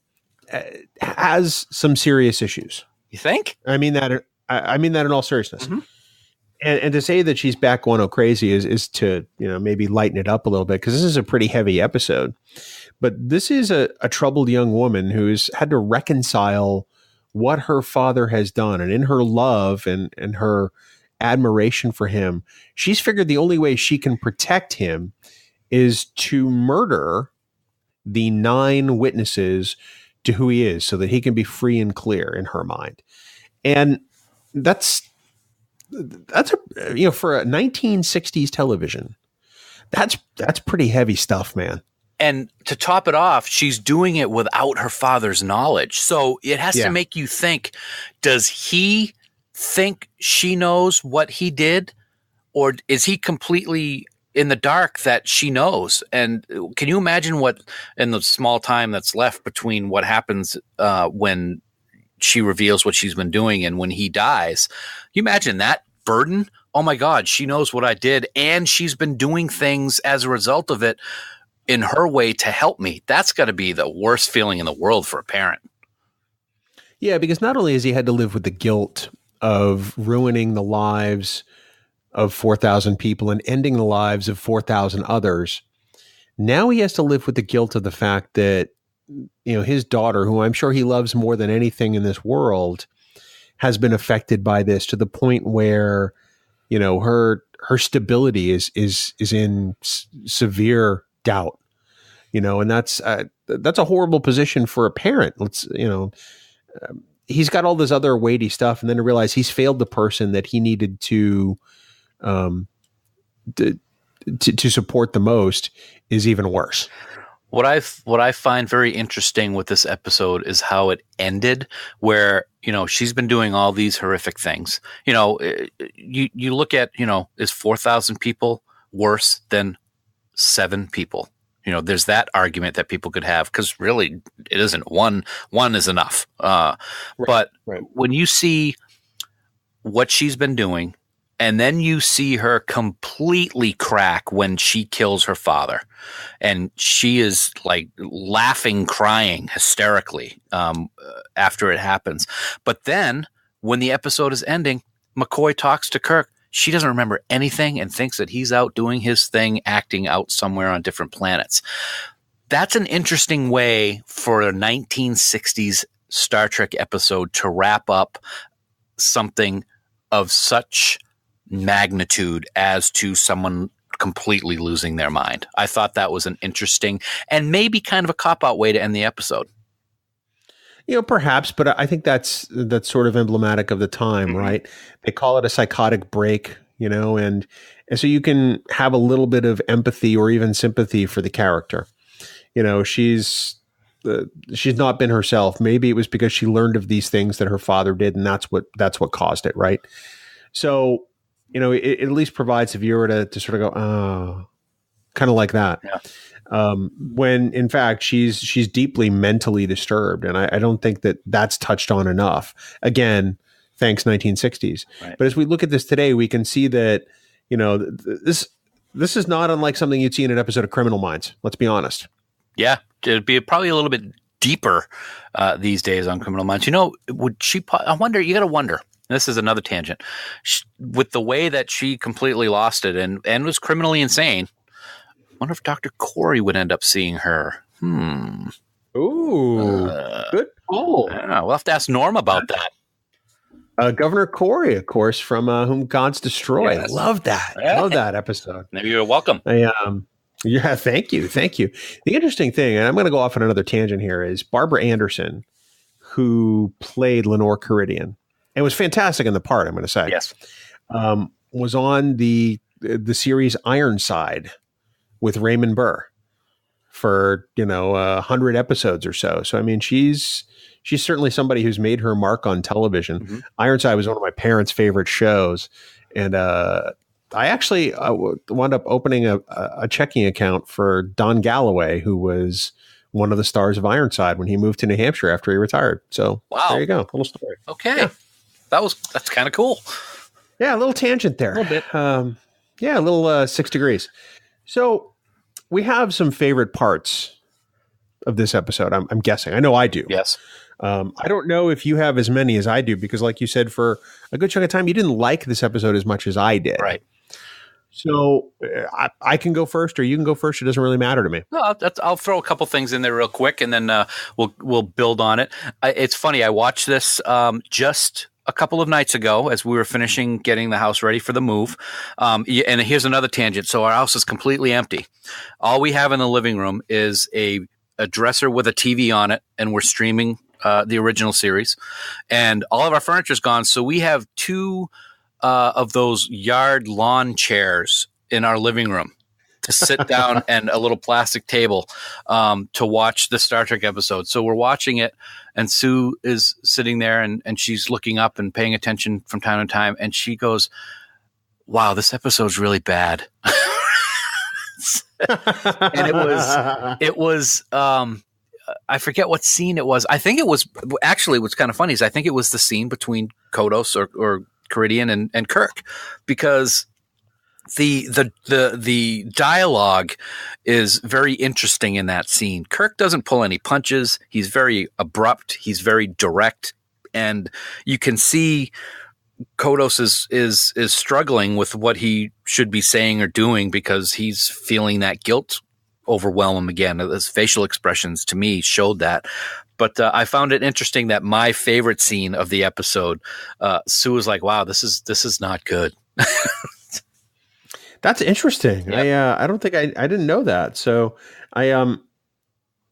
has some serious issues. You think? I mean that in all seriousness. Mm-hmm. And to say that she's back guano crazy is to maybe lighten it up a little bit, because this is a pretty heavy episode. But this is a troubled young woman who's had to reconcile what her father has done, and in her love and her admiration for him, she's figured the only way she can protect him is to murder the 9 witnesses to who he is, so that he can be free and clear in her mind. And that's for a 1960s television, that's pretty heavy stuff, man. And to top it off, she's doing it without her father's knowledge. So it has to make you think, does he think she knows what he did, or is he completely in the dark that she knows? And can you imagine what, in the small time that's left between what happens when she reveals what she's been doing and when he dies? You imagine that burden? Oh my God, she knows what I did, and she's been doing things as a result of it in her way to help me. That's got to be the worst feeling in the world for a parent. Yeah, because not only has he had to live with the guilt of ruining the lives of 4,000 people and ending the lives of 4,000 others, now he has to live with the guilt of the fact that his daughter, who I'm sure he loves more than anything in this world, has been affected by this to the point where her stability is in severe doubt. And that's a horrible position for a parent. He's got all this other weighty stuff, and then to realize he's failed the person that he needed to support the most is even worse. What I find very interesting with this episode is how it ended, where she's been doing all these horrific things. You look at is 4,000 people worse than 7 people? There's that argument that people could have, because really it isn't. One is enough. But when you see what she's been doing, and then you see her completely crack when she kills her father, and she is like laughing, crying hysterically after it happens. But then when the episode is ending, McCoy talks to Kirk. She doesn't remember anything and thinks that he's out doing his thing, acting out somewhere on different planets. That's an interesting way for a 1960s Star Trek episode to wrap up something of such magnitude as to someone completely losing their mind. I thought that was an interesting and maybe kind of a cop-out way to end the episode. Perhaps, but I think that's sort of emblematic of the time, right? They call it a psychotic break, and so you can have a little bit of empathy or even sympathy for the character. She's not been herself. Maybe it was because she learned of these things that her father did, and that's what caused it, right? So, it at least provides the viewer to sort of go, oh, kind of like that. Yeah. When in fact she's deeply mentally disturbed, and I don't think that that's touched on enough. Again, thanks 1960s. Right. But as we look at this today, we can see that this is not unlike something you'd see in an episode of Criminal Minds. Let's be honest. Yeah, it'd be probably a little bit deeper these days on Criminal Minds. Would she? I wonder. You got to wonder. This is another tangent. With the way that she completely lost it and was criminally insane. Wonder if Dr. Corey would end up seeing her. Ooh, good We'll call. have to ask Norm about that. Governor Kory, of course, from Whom Gods Destroy. Yes. Love that. Yeah. Love that episode. Maybe you're welcome. Yeah, thank you. The interesting thing, and I'm going to go off on another tangent here, is Barbara Anderson, who played Lenore Karidian, and was fantastic in the part, I'm going to say. Yes. Was on the series Ironside with Raymond Burr for 100 episodes or so. So I mean, she's certainly somebody who's made her mark on television. Mm-hmm. Ironside was one of my parents' favorite shows, and I actually wound up opening a checking account for Don Galloway, who was one of the stars of Ironside when he moved to New Hampshire after he retired. So wow, there you go, little story. Okay, yeah. That's kind of cool. Yeah, a little tangent there. A little bit. A little 6 degrees. So we have some favorite parts of this episode. I'm guessing. I know I do. Yes. I don't know if you have as many as I do, because like you said, for a good chunk of time, you didn't like this episode as much as I did. Right. So I can go first, or you can go first. It doesn't really matter to me. No, I'll throw a couple things in there real quick, and then we'll build on it. It's funny. I watched this just a couple of nights ago as we were finishing getting the house ready for the move. And here's another tangent. So our house is completely empty. All we have in the living room is a dresser with a TV on it, and we're streaming the original series. And all of our furniture is gone. So we have 2 of those yard lawn chairs in our living room to sit down, and a little plastic table to watch the Star Trek episode. So we're watching it, and Sue is sitting there, and she's looking up and paying attention from time to time, and she goes, "Wow, this episode's really bad." And it was I forget what scene it was. I think it was actually, what's kind of funny is I think it was the scene between Kodos or Karidian and Kirk, because the dialogue is very interesting in that scene. Kirk doesn't pull any punches. He's very abrupt. He's very direct, and you can see Kodos is struggling with what he should be saying or doing, because he's feeling that guilt overwhelm him again. His facial expressions to me showed that. But I found it interesting that my favorite scene of the episode, Sue was like, "Wow, this is not good." That's interesting. Yep. I don't think I didn't know that. So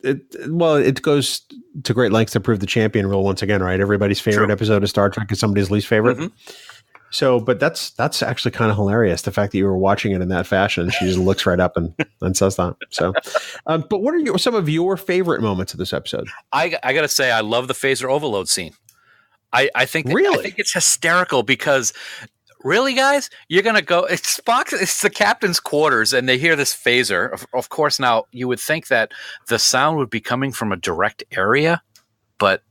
it goes to great lengths to prove the champion rule once again, right? Everybody's favorite episode of Star Trek is somebody's least favorite. Mm-hmm. So, but that's actually kind of hilarious. The fact that you were watching it in that fashion, she just looks right up and says that. So, but what are some of your favorite moments of this episode? I got to say, I love the phaser overload scene. I think it's hysterical, because really, guys, you're going to go, it's the captain's quarters, and they hear this phaser. Of course, now you would think that the sound would be coming from a direct area, but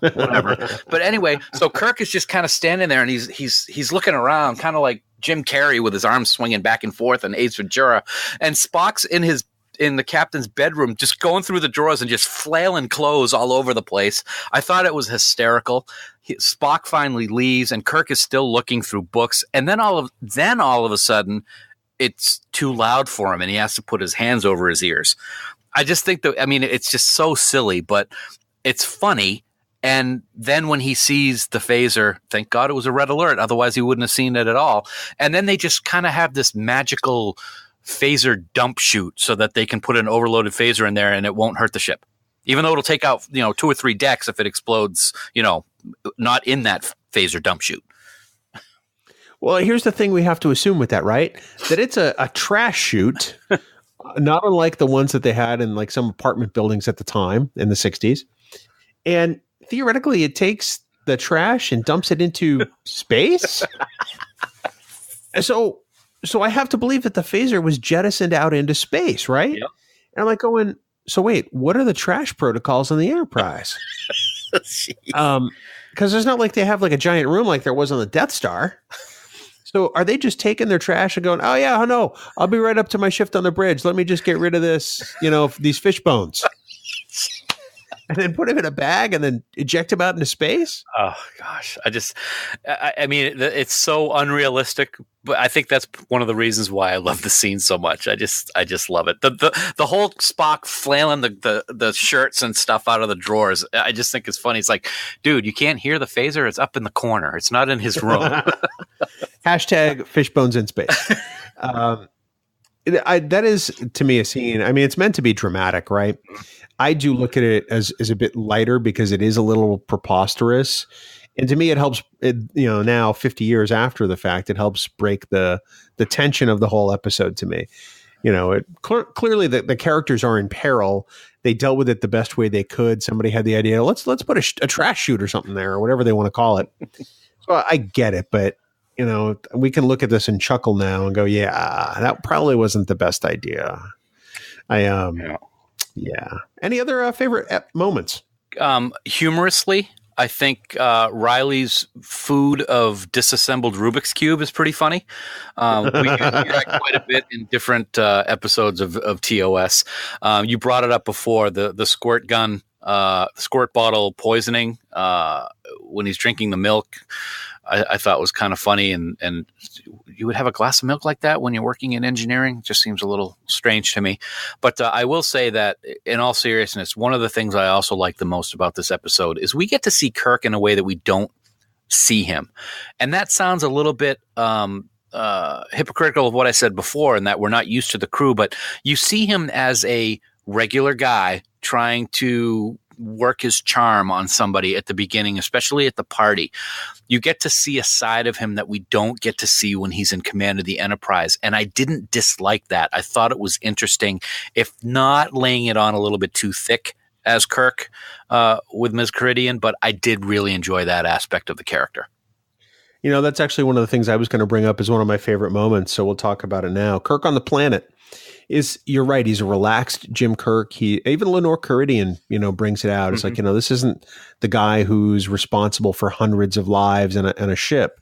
whatever. But anyway, so Kirk is just kind of standing there, and he's looking around, kind of like Jim Carrey with his arms swinging back and forth and Ace Ventura, and Spock's in the captain's bedroom, just going through the drawers and just flailing clothes all over the place. I thought it was hysterical. Spock finally leaves, and Kirk is still looking through books, and then all of a sudden, it's too loud for him, and he has to put his hands over his ears. I just think it's just so silly, but it's funny. And then when he sees the phaser, thank God it was a red alert, otherwise he wouldn't have seen it at all. And then they just kind of have this magical phaser dump chute so that they can put an overloaded phaser in there and it won't hurt the ship, even though it'll take out 2 or 3 decks if it explodes, not in that phaser dump chute. Well, here's the thing we have to assume with that, right? That it's a trash chute, not unlike the ones that they had in like some apartment buildings at the time in the 60s. And theoretically, it takes the trash and dumps it into space. So So I have to believe that the phaser was jettisoned out into space, right? Yep. And I'm like going, so wait, what are the trash protocols on the Enterprise? Because it's not like they have like a giant room like there was on the Death Star. So are they just taking their trash and going, oh yeah, no, I'll be right up to my shift on the bridge. Let me just get rid of this, these fish bones. And then put him in a bag and then eject him out into space? Oh, gosh. I mean, it's so unrealistic, but I think that's one of the reasons why I love the scene so much. I just love it. The whole Spock flailing the shirts and stuff out of the drawers, I just think it's funny. It's like, dude, you can't hear the phaser. It's up in the corner. It's not in his room. Hashtag fish bones in space. That is, to me, a scene. I mean, it's meant to be dramatic, right? I do look at it as a bit lighter because it is a little preposterous. And to me, it helps, now 50 years after the fact, it helps break the tension of the whole episode to me. Clearly the characters are in peril. They dealt with it the best way they could. Somebody had the idea, let's put a trash chute or something there or whatever they want to call it. So I get it, but we can look at this and chuckle now and go, yeah, that probably wasn't the best idea. Yeah. Any other favorite moments? Humorously, I think Riley's food of disassembled Rubik's Cube is pretty funny. We hear that quite a bit in different episodes of TOS. You brought it up before, the squirt gun, squirt bottle poisoning when he's drinking the milk. I thought was kind of funny, and you would have a glass of milk like that when you're working in engineering. It just seems a little strange to me. But I will say that in all seriousness, one of the things I also like the most about this episode is we get to see Kirk in a way that we don't see him. And that sounds a little bit hypocritical of what I said before, in that we're not used to the crew, but you see him as a regular guy trying to work his charm on somebody at the beginning, especially at the party. You get to see a side of him that we don't get to see when he's in command of the Enterprise. And I didn't dislike that. I thought it was interesting, if not laying it on a little bit too thick as Kirk with Ms. Karidian, but I did really enjoy that aspect of the character. That's actually one of the things I was going to bring up as one of my favorite moments. So we'll talk about it now. Kirk on the planet. You're right. He's a relaxed Jim Kirk. Even Lenore Karidian, brings it out. It's like, this isn't the guy who's responsible for hundreds of lives and a ship.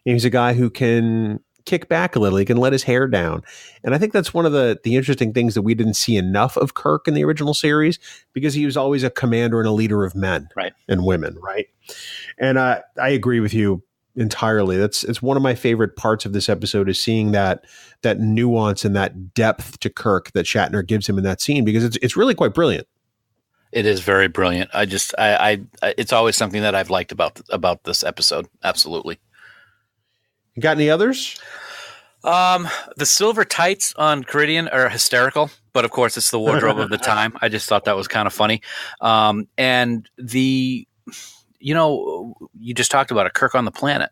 He's a guy who can kick back a little. He can let his hair down. And I think that's one of the interesting things that we didn't see enough of Kirk in the original series, because he was always a commander and a leader of men and women. Right. And I agree with you entirely. It's one of my favorite parts of this episode, is seeing that nuance and that depth to Kirk that Shatner gives him in that scene, because it's really quite brilliant. It is very brilliant. It's always something that I've liked about this episode. Absolutely. You got any others? The silver tights on Karidian are hysterical, but of course it's the wardrobe of the time. I just thought that was kind of funny. And you just talked about a Kirk on the planet.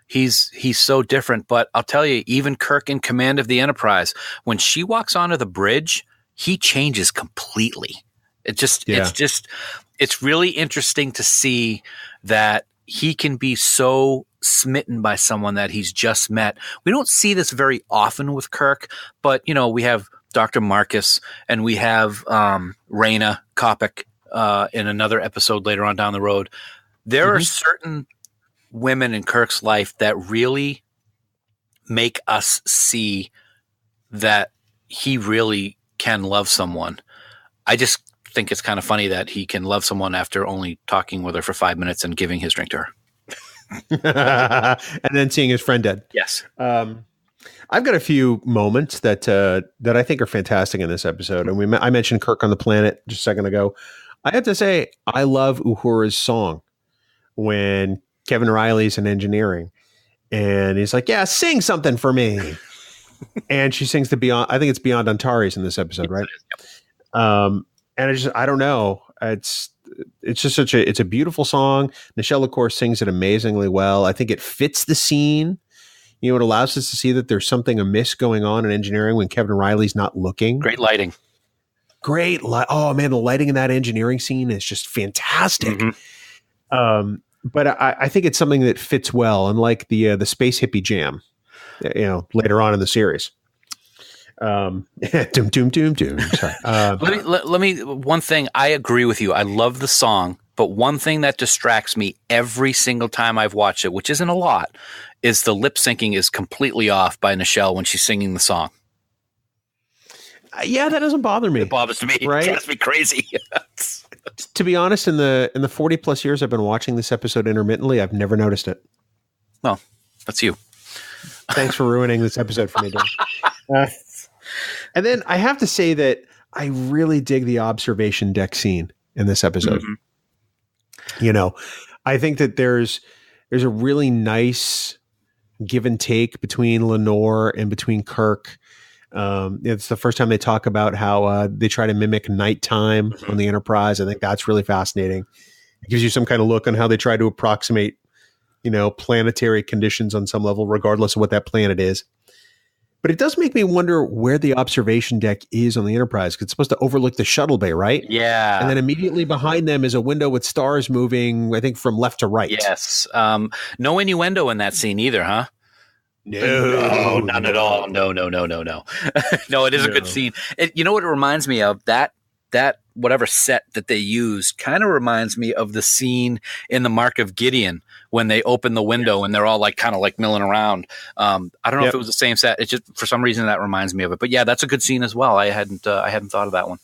He's so different, but I'll tell you, even Kirk in command of the Enterprise, when she walks onto the bridge, he changes completely. It's really interesting to see that he can be so smitten by someone that he's just met. We don't see this very often with Kirk, but we have Dr. Marcus and we have Raina Kopic in another episode later on down the road. There are certain women in Kirk's life that really make us see that he really can love someone. I just think it's kind of funny that he can love someone after only talking with her for 5 minutes and giving his drink to her. And then seeing his friend dead. Yes. I've got a few moments that I think are fantastic in this episode. And I mentioned Kirk on the planet just a second ago. I have to say, I love Uhura's song when Kevin Riley's in engineering and he's like, yeah, sing something for me. And she sings Beyond, I think it's Beyond Antares in this episode, right? And I don't know. It's just it's a beautiful song. Nichelle, of course, sings it amazingly well. I think it fits the scene. It allows us to see that there's something amiss going on in engineering when Kevin Riley's not looking. Great lighting. Oh man, the lighting in that engineering scene is just fantastic. Mm-hmm. But I think it's something that fits well, unlike the space hippie jam later on in the series. Doom. Sorry. Let me. One thing, I agree with you. I love the song, but one thing that distracts me every single time I've watched it, which isn't a lot, is the lip syncing is completely off by Nichelle when she's singing the song. Yeah, that doesn't bother me. It bothers me. Right? It drives me crazy. To be honest, in the 40 plus years I've been watching this episode intermittently, I've never noticed it. Well, that's you. Thanks for ruining this episode for me, Dan. And then I have to say that I really dig the observation deck scene in this episode. Mm-hmm. I think that there's a really nice give and take between Lenore and between Kirk. It's the first time they talk about how they try to mimic nighttime on the Enterprise. I think that's really fascinating. It gives you some kind of look on how they try to approximate, planetary conditions on some level, regardless of what that planet is. But it does make me wonder where the observation deck is on the Enterprise, because it's supposed to overlook the shuttle bay, right? Yeah. And then immediately behind them is a window with stars moving, I think, from left to right. Yes. No innuendo in that scene either, huh? No, none at all. No. No, it is a good scene. You know what it reminds me of? That whatever set that they used kind of reminds me of the scene in the Mark of Gideon when they open the window and they're all kind of milling around. I don't know if it was the same set. It's just for some reason that reminds me of it. But yeah, that's a good scene as well. I hadn't thought of that one.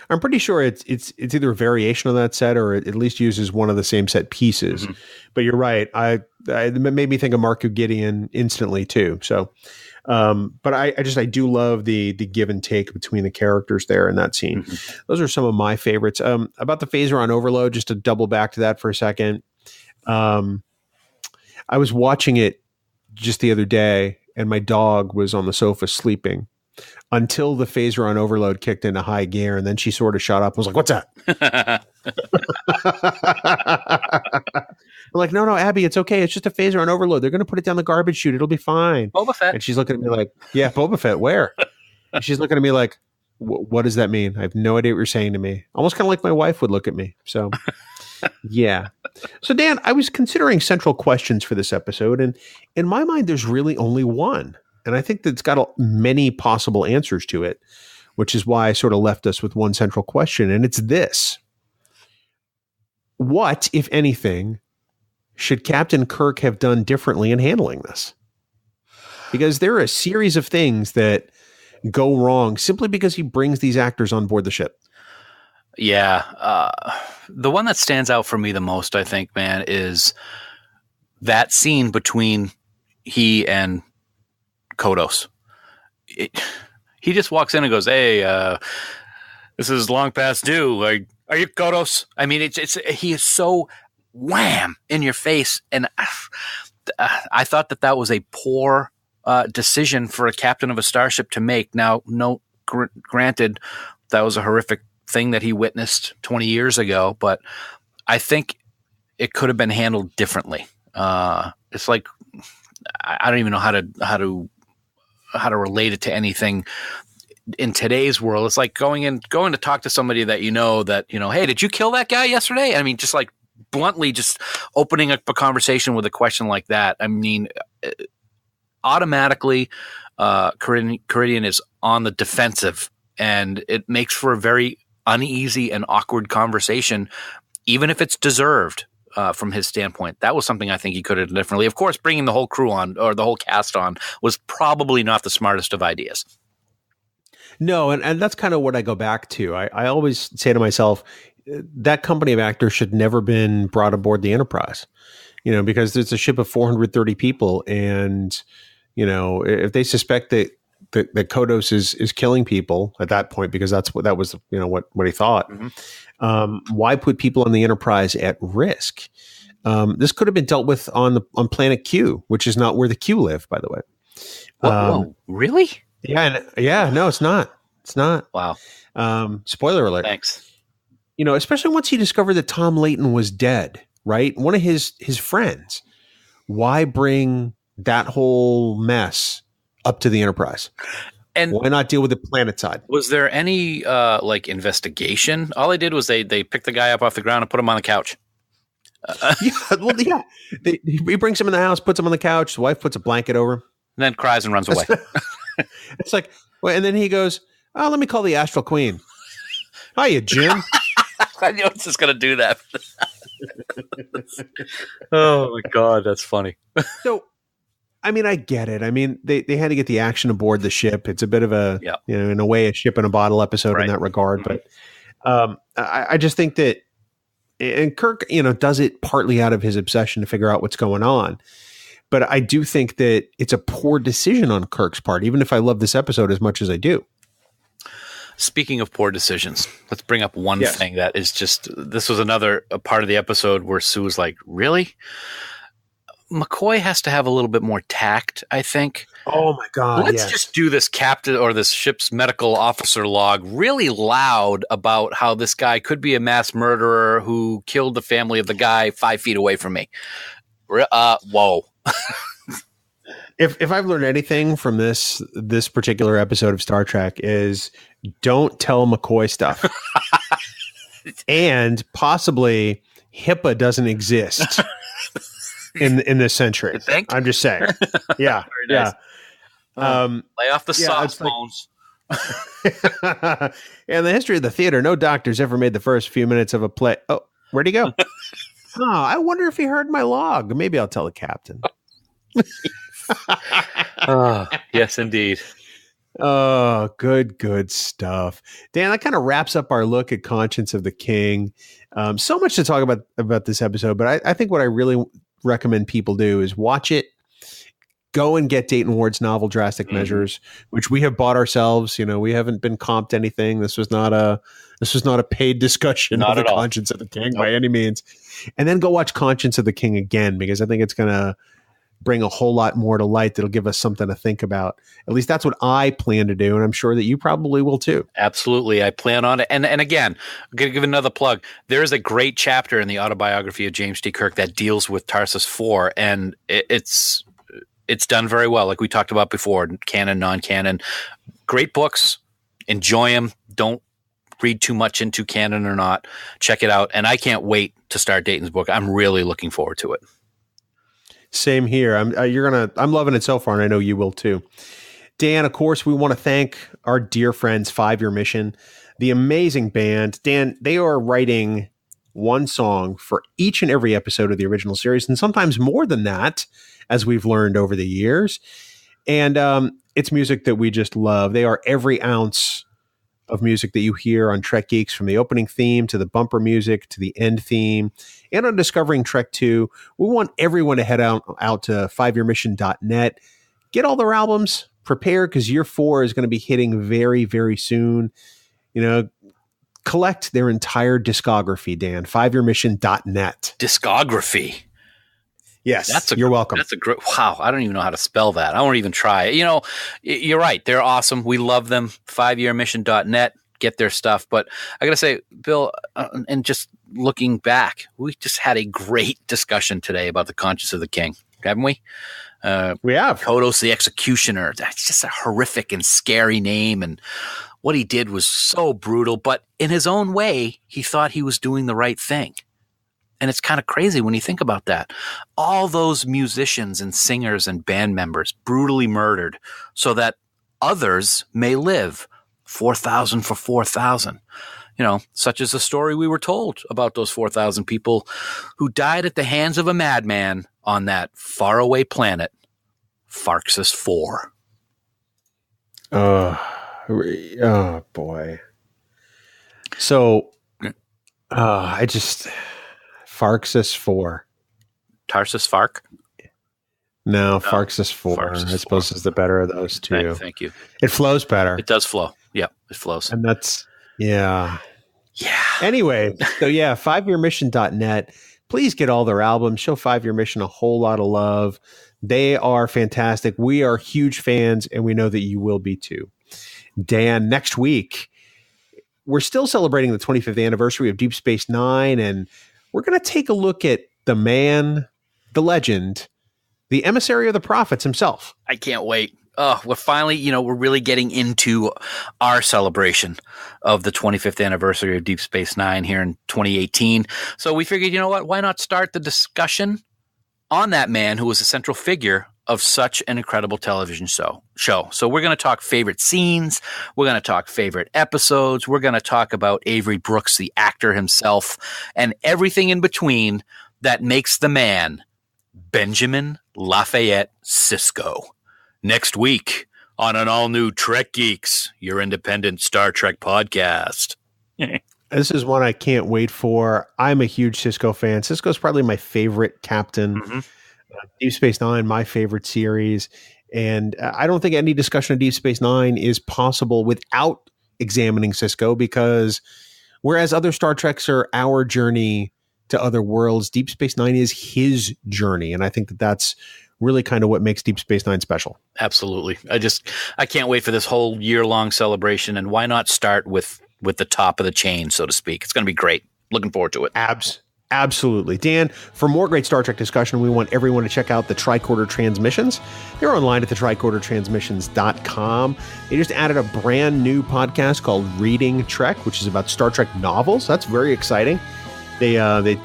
I'm pretty sure it's either a variation of that set or it at least uses one of the same set pieces. Mm-hmm. But you're right. It made me think of Mark of Gideon instantly too. So, but I do love the give and take between the characters there in that scene. Mm-hmm. Those are some of my favorites. About the phaser on overload, just to double back to that for a second. I was watching it just the other day and my dog was on the sofa sleeping until the phaser on overload kicked into high gear. And then she sort of shot up and was like, "What's that?" I'm like, no, Abby, it's okay. It's just a phaser on overload. They're going to put it down the garbage chute. It'll be fine. Boba Fett. And she's looking at me like, yeah, Boba Fett, where? And she's looking at me like, what does that mean? I have no idea what you're saying to me. Almost kind of like my wife would look at me. So, yeah. So, Dan, I was considering central questions for this episode. And in my mind, there's really only one. And I think that it's got many possible answers to it, which is why I sort of left us with one central question. And it's this. What, if anything, should Captain Kirk have done differently in handling this? Because there are a series of things that go wrong simply because he brings these actors on board the ship. Yeah. The one that stands out for me the most, I think, man, is that scene between he and Kodos. He just walks in and goes, "Hey, this is long past due. Like, are you Kodos?" I mean, he is so wham in your face, and I thought that was a poor decision for a captain of a starship to make. Now, granted, that was a horrific thing that he witnessed 20 years ago, but I think it could have been handled differently. It's like I don't even know how to relate it to anything in today's world. It's like going to talk to somebody that hey, did you kill that guy yesterday? I mean, just like bluntly, just opening up a conversation with a question like that. I mean, automatically, Karidian is on the defensive, and it makes for a very uneasy and awkward conversation, even if it's deserved. From his standpoint, that was something I think he could have done differently. Of course, bringing the whole crew on or the whole cast on was probably not the smartest of ideas. No, and that's kind of what I go back to. I always say to myself, that company of actors should never been brought aboard the Enterprise, because there's a ship of 430 people. And, if they suspect that Kodos is killing people at that point, because that was what he thought. Mm-hmm. Why put people on the Enterprise at risk? This could have been dealt with on Planet Q, which is not where the Q live, by the way. Whoa, really? Yeah. No, it's not. It's not. Wow. Spoiler alert. Thanks. Especially once he discovered that Tom Layton was dead, right? One of his friends. Why bring that whole mess up to the Enterprise? And why not deal with the planet side? Was there any investigation? All they did was they picked the guy up off the ground and put him on the couch. Yeah. He brings him in the house, puts him on the couch. The wife puts a blanket over him. and then cries and runs away. It's like, well, and then he goes, "Oh, let me call the Astral Queen." Hiya, Jim. I knew I was just going to do that. Oh my God, that's funny. So, I mean, I get it. I mean, they had to get the action aboard the ship. It's a bit of a, in a way, a ship in a bottle episode in that regard. Mm-hmm. But I just think that, and Kirk, does it partly out of his obsession to figure out what's going on. But I do think that it's a poor decision on Kirk's part, even if I love this episode as much as I do. Speaking of poor decisions, let's bring up one thing that is just, this was another part of the episode where Sue was like, really? McCoy has to have a little bit more tact, I think. Oh my God. Let's just do this captain or this ship's medical officer log really loud about how this guy could be a mass murderer who killed the family of the guy 5 feet away from me. Whoa. If I've learned anything from this particular episode of Star Trek is don't tell McCoy stuff. And possibly HIPAA doesn't exist in this century. You think? I'm just saying. Yeah. Very nice. Yeah. Lay off the soft phones. In the history of the theater, no doctor's ever made the first few minutes of a play. Oh, where'd he go? I wonder if he heard my log. Maybe I'll tell the captain. Yes, indeed. Oh, good stuff. Dan, that kind of wraps up our look at Conscience of the King. So much to talk about this episode, but I think what I really recommend people do is watch it. Go and get Dayton Ward's novel Drastic Measures, which we have bought ourselves. We haven't been comped anything. This was not a paid discussion of the Conscience of the King by any means. And then go watch Conscience of the King again, because I think it's going to bring a whole lot more to light that'll give us something to think about. At least that's what I plan to do, and I'm sure that you probably will too. Absolutely. I plan on it. And again, I'm going to give another plug. There is a great chapter in the autobiography of James T. Kirk that deals with Tarsus IV, and it's done very well, like we talked about before, canon, non-canon. Great books. Enjoy them. Don't read too much into canon or not. Check it out. And I can't wait to start Dayton's book. I'm really looking forward to it. Same here. I'm loving it so far, and I know you will too. Dan, of course, we want to thank our dear friends 5 Year Mission, the amazing band. Dan, they are writing one song for each and every episode of the original series, and sometimes more than that, as we've learned over the years. And it's music that we just love. They are every ounce of music that you hear on Trek Geeks, from the opening theme to the bumper music to the end theme. And on Discovering Trek 2, we want everyone to head out to 5yearmission.net. Get all their albums, prepare, because year 4 is going to be hitting very, very soon. Collect their entire discography, Dan. 5yearmission.net. Discography. Yes, you're welcome. That's a great, wow. I don't even know how to spell that. I won't even try. You're right. They're awesome. We love them. 5yearmission.net. Get their stuff. But I got to say, Bill, and just looking back, we just had a great discussion today about the Conscience of the King, haven't we? We have. Kodos the Executioner. That's just a horrific and scary name. And what he did was so brutal. But in his own way, he thought he was doing the right thing. And it's kind of crazy when you think about that. All those musicians and singers and band members brutally murdered so that others may live. 4,000 for 4,000. Such is the story we were told about those 4,000 people who died at the hands of a madman on that faraway planet, Farxus IV. Oh, boy. So, Farxus IV. Tarsus Fark? No, Farxus IV. I suppose is the better of those two. Right, thank you. It flows better. It does flow. Yeah, it flows. And that's, yeah. Anyway, so 5yearmission.net. Please get all their albums. Show 5 Year Mission a whole lot of love. They are fantastic. We are huge fans, and we know that you will be too. Dan, next week, we're still celebrating the 25th anniversary of Deep Space Nine, and we're going to take a look at the man, the legend, the emissary of the prophets himself. I can't wait. We're finally, we're really getting into our celebration of the 25th anniversary of Deep Space Nine here in 2018. So we figured, you know what? Why not start the discussion on that man who was a central figure of such an incredible television show. So we're going to talk favorite scenes. We're going to talk favorite episodes. We're going to talk about Avery Brooks, the actor himself, and everything in between that makes the man Benjamin Lafayette Sisko. Next week on an all-new Trek Geeks, your independent Star Trek podcast. This is one I can't wait for. I'm a huge Sisko fan. Sisko's probably my favorite captain. Mm-hmm. Deep Space Nine, my favorite series. And I don't think any discussion of Deep Space Nine is possible without examining Sisko, because whereas other Star Treks are our journey to other worlds, Deep Space Nine is his journey. And I think that that's really kind of what makes Deep Space Nine special. Absolutely. I can't wait for this whole year-long celebration. And why not start with the top of the chain, so to speak? It's going to be great. Looking forward to it. Absolutely. Dan, for more great Star Trek discussion, we want everyone to check out the Tricorder Transmissions. They're online at the tricordertransmissions.com. They just added a brand new podcast called Reading Trek, which is about Star Trek novels. That's very exciting. They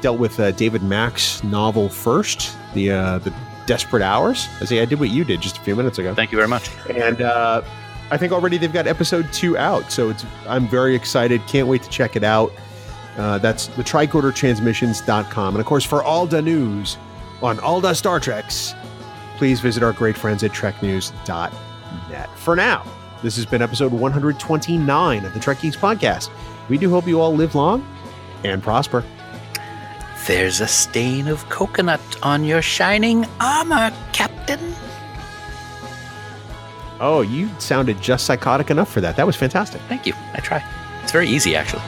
dealt with David Mack's novel first, the Desperate Hours. I did what you did just a few minutes ago. Thank you very much. And I think already they've got episode 2 out, so I'm very excited. Can't wait to check it out. That's the tricordertransmissions.com. And of course, for all the news on all the Star Treks, please visit our great friends at treknews.net. For now, this has been episode 129 of the Trek Geeks podcast. We do hope you all live long and prosper. There's a stain of coconut on your shining armor, Captain. Oh, you sounded just psychotic enough for that. That was fantastic. Thank you. I try. It's very easy, actually.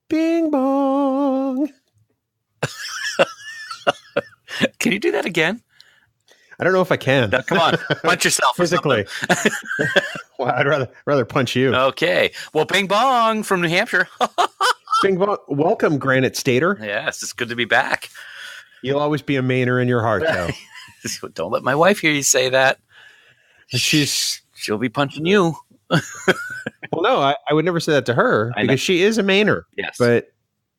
Bing bong. Can you do that again? I don't know if I can. No, come on, punch yourself physically. Well, I'd rather punch you. Okay. Well, bing bong from New Hampshire. Bing bong. Welcome, Granite Stater. Yes, it's good to be back. You'll always be a Mainer in your heart, though. Don't let my wife hear you say that. She'll be punching you. Well, no, I would never say that to her because she is a Mainer. Yes, but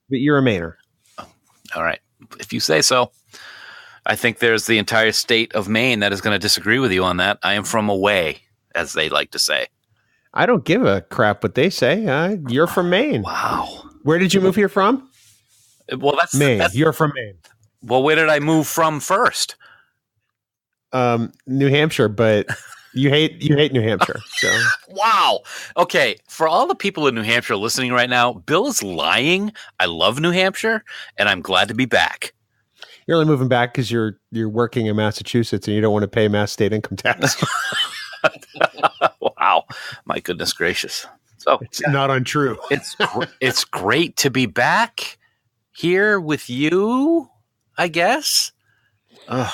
you're a Mainer. Oh, all right, if you say so. I think there's the entire state of Maine that is going to disagree with you on that. I am from away, as they like to say. I don't give a crap what they say. You're from Maine. Wow. Where did you move here from? Well, that's Maine. You're from Maine. Well, where did I move from first? New Hampshire, but you hate New Hampshire. So wow. Okay, for all the people in New Hampshire listening right now, Bill is lying. I love New Hampshire, and I'm glad to be back. You're only moving back because you're working in Massachusetts and you don't want to pay Mass state income tax. Wow, my goodness gracious! So it's not untrue. It's great to be back here with you, I guess. Ugh.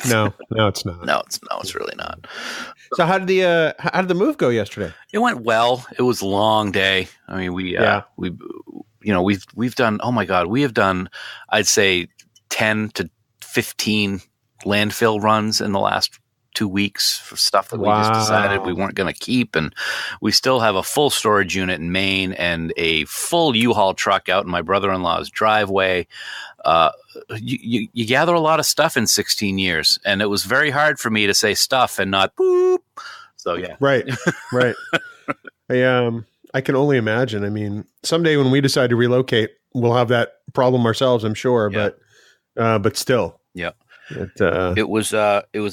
No, it's not. No, it's really not. So how did the move go yesterday? It went well. It was a long day. I mean, we've done. Oh my God, we have done. I'd say 10 to 15 landfill runs in the last 2 weeks for stuff that we just decided we weren't going to keep, and we still have a full storage unit in Maine and a full U-Haul truck out in my brother-in-law's driveway. You gather a lot of stuff in 16 years, and it was very hard for me to say stuff and not boop. So yeah, right. I can only imagine. I mean, someday when we decide to relocate, we'll have that problem ourselves, I'm sure. Yeah. But still, yeah. It was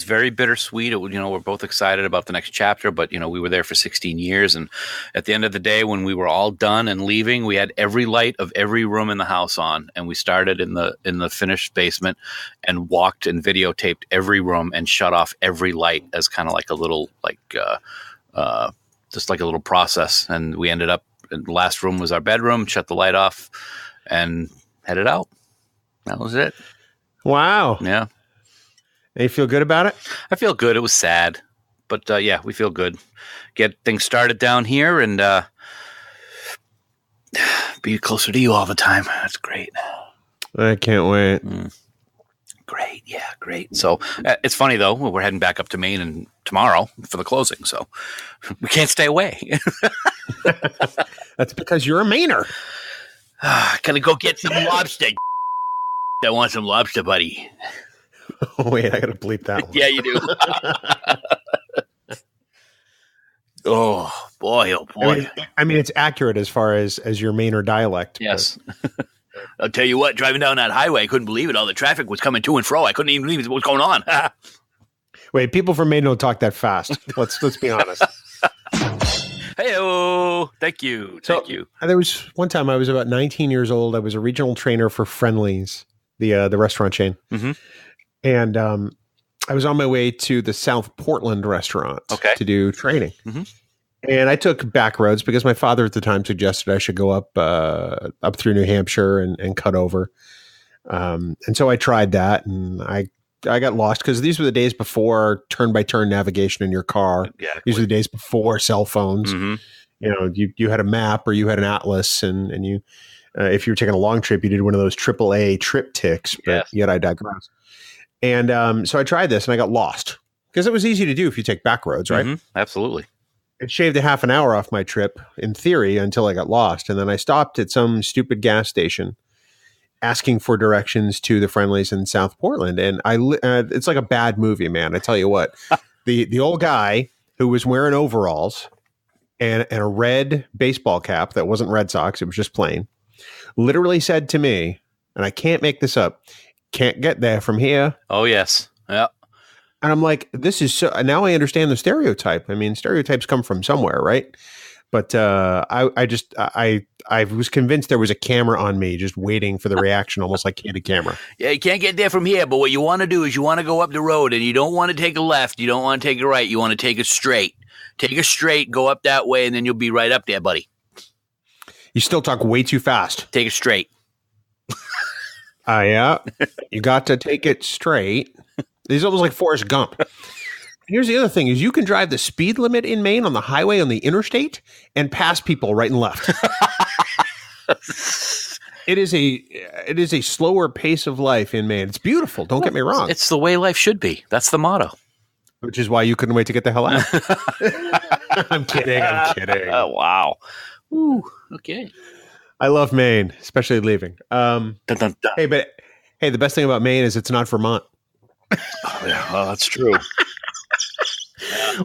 very bittersweet. We're both excited about the next chapter, but we were there for 16 years, and at the end of the day, when we were all done and leaving, we had every light of every room in the house on, and we started in the finished basement and walked and videotaped every room and shut off every light as kind of like a little just like a little process, and we ended up the last room was our bedroom, shut the light off, and headed out. That was it. Wow. Yeah. And you feel good about it? I feel good. It was sad. But yeah, we feel good. Get things started down here and be closer to you all the time. That's great. I can't wait. Great. Yeah, great. So it's funny, though. We're heading back up to Maine and tomorrow for the closing. So we can't stay away. That's because you're a Mainer. Gotta go get some lobster. I want some lobster, buddy. Oh, wait, I got to bleep that one. Yeah, you do. Oh, boy. I mean, it's accurate as far as your Mainer dialect. Yes. I'll tell you what, driving down that highway, I couldn't believe it. All the traffic was coming to and fro. I couldn't even believe what was going on. Wait, people from Maine don't talk that fast. Let's be honest. Hey-o. Thank you. Thank you. There was one time I was about 19 years old. I was a regional trainer for Friendly's, the restaurant chain. Mm-hmm. And I was on my way to the South Portland restaurant to do training. Mm-hmm. And I took back roads because my father at the time suggested I should go up through New Hampshire and cut over. And so I tried that, and I got lost because these were the days before turn-by-turn navigation in your car. Yeah, these were the days before cell phones. Mm-hmm. You know, you had a map or you had an atlas, and you if you were taking a long trip, you did one of those AAA trip ticks. But yet I digress. And so I tried this, and I got lost because it was easy to do if you take back roads, right? Mm-hmm. Absolutely. It shaved a half an hour off my trip, in theory, until I got lost. And then I stopped at some stupid gas station asking for directions to the Friendly's in South Portland. And it's like a bad movie, man. I tell you what, the old guy who was wearing overalls and a red baseball cap that wasn't Red Sox, it was just plain, literally said to me, and I can't make this up, "Can't get there from here." Oh, yes. Yeah. And I'm like, this is so. Now I understand the stereotype. I mean, stereotypes come from somewhere, right? But I was convinced there was a camera on me, just waiting for the reaction, almost like candid camera. Yeah, you can't get there from here. But what you want to do is you want to go up the road, and you don't want to take a left. You don't want to take a right. You want to take a straight. Take a straight, go up that way, and then you'll be right up there, buddy. You still talk way too fast. Take it straight. Yeah, you got to take it straight. He's almost like Forrest Gump. Here's the other thing: is you can drive the speed limit in Maine on the highway on the interstate and pass people right and left. It is a slower pace of life in Maine. It's beautiful. Don't get me wrong. It's the way life should be. That's the motto. Which is why you couldn't wait to get the hell out. I'm kidding. Oh, wow. Ooh, okay. I love Maine, especially leaving. Dun, dun, dun. Hey, the best thing about Maine is it's not Vermont. Oh, yeah, well, that's true.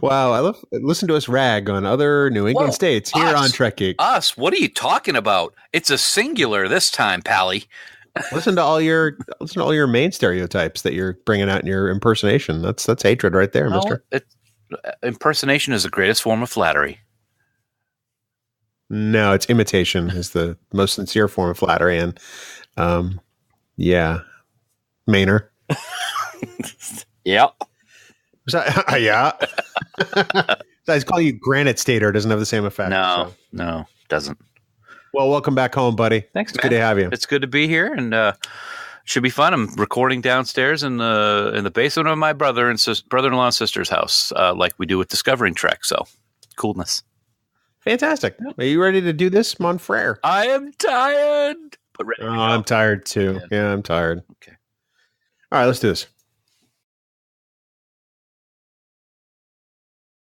Wow, listen to us rag on other New England states here on Trek Geeks. Us? What are you talking about? It's a singular this time, Pally. Listen to all your Maine stereotypes that you're bringing out in your impersonation. That's hatred right there, mister. Impersonation is the greatest form of flattery. No, it's imitation is the most sincere form of flattery. And yeah, Mainer. Yep. Yeah. I call you Granite Stater. Doesn't have the same effect. No, doesn't. Well, welcome back home, buddy. Thanks, It's good to have you. It's good to be here, and should be fun. I'm recording downstairs in the basement of my brother-in-law and sister's house, like we do with Discovering Trek. So, coolness. Fantastic. Are you ready to do this, mon frere? I am tired. But ready to go. I'm tired too. Yeah, I'm tired. Okay. All right, let's do this.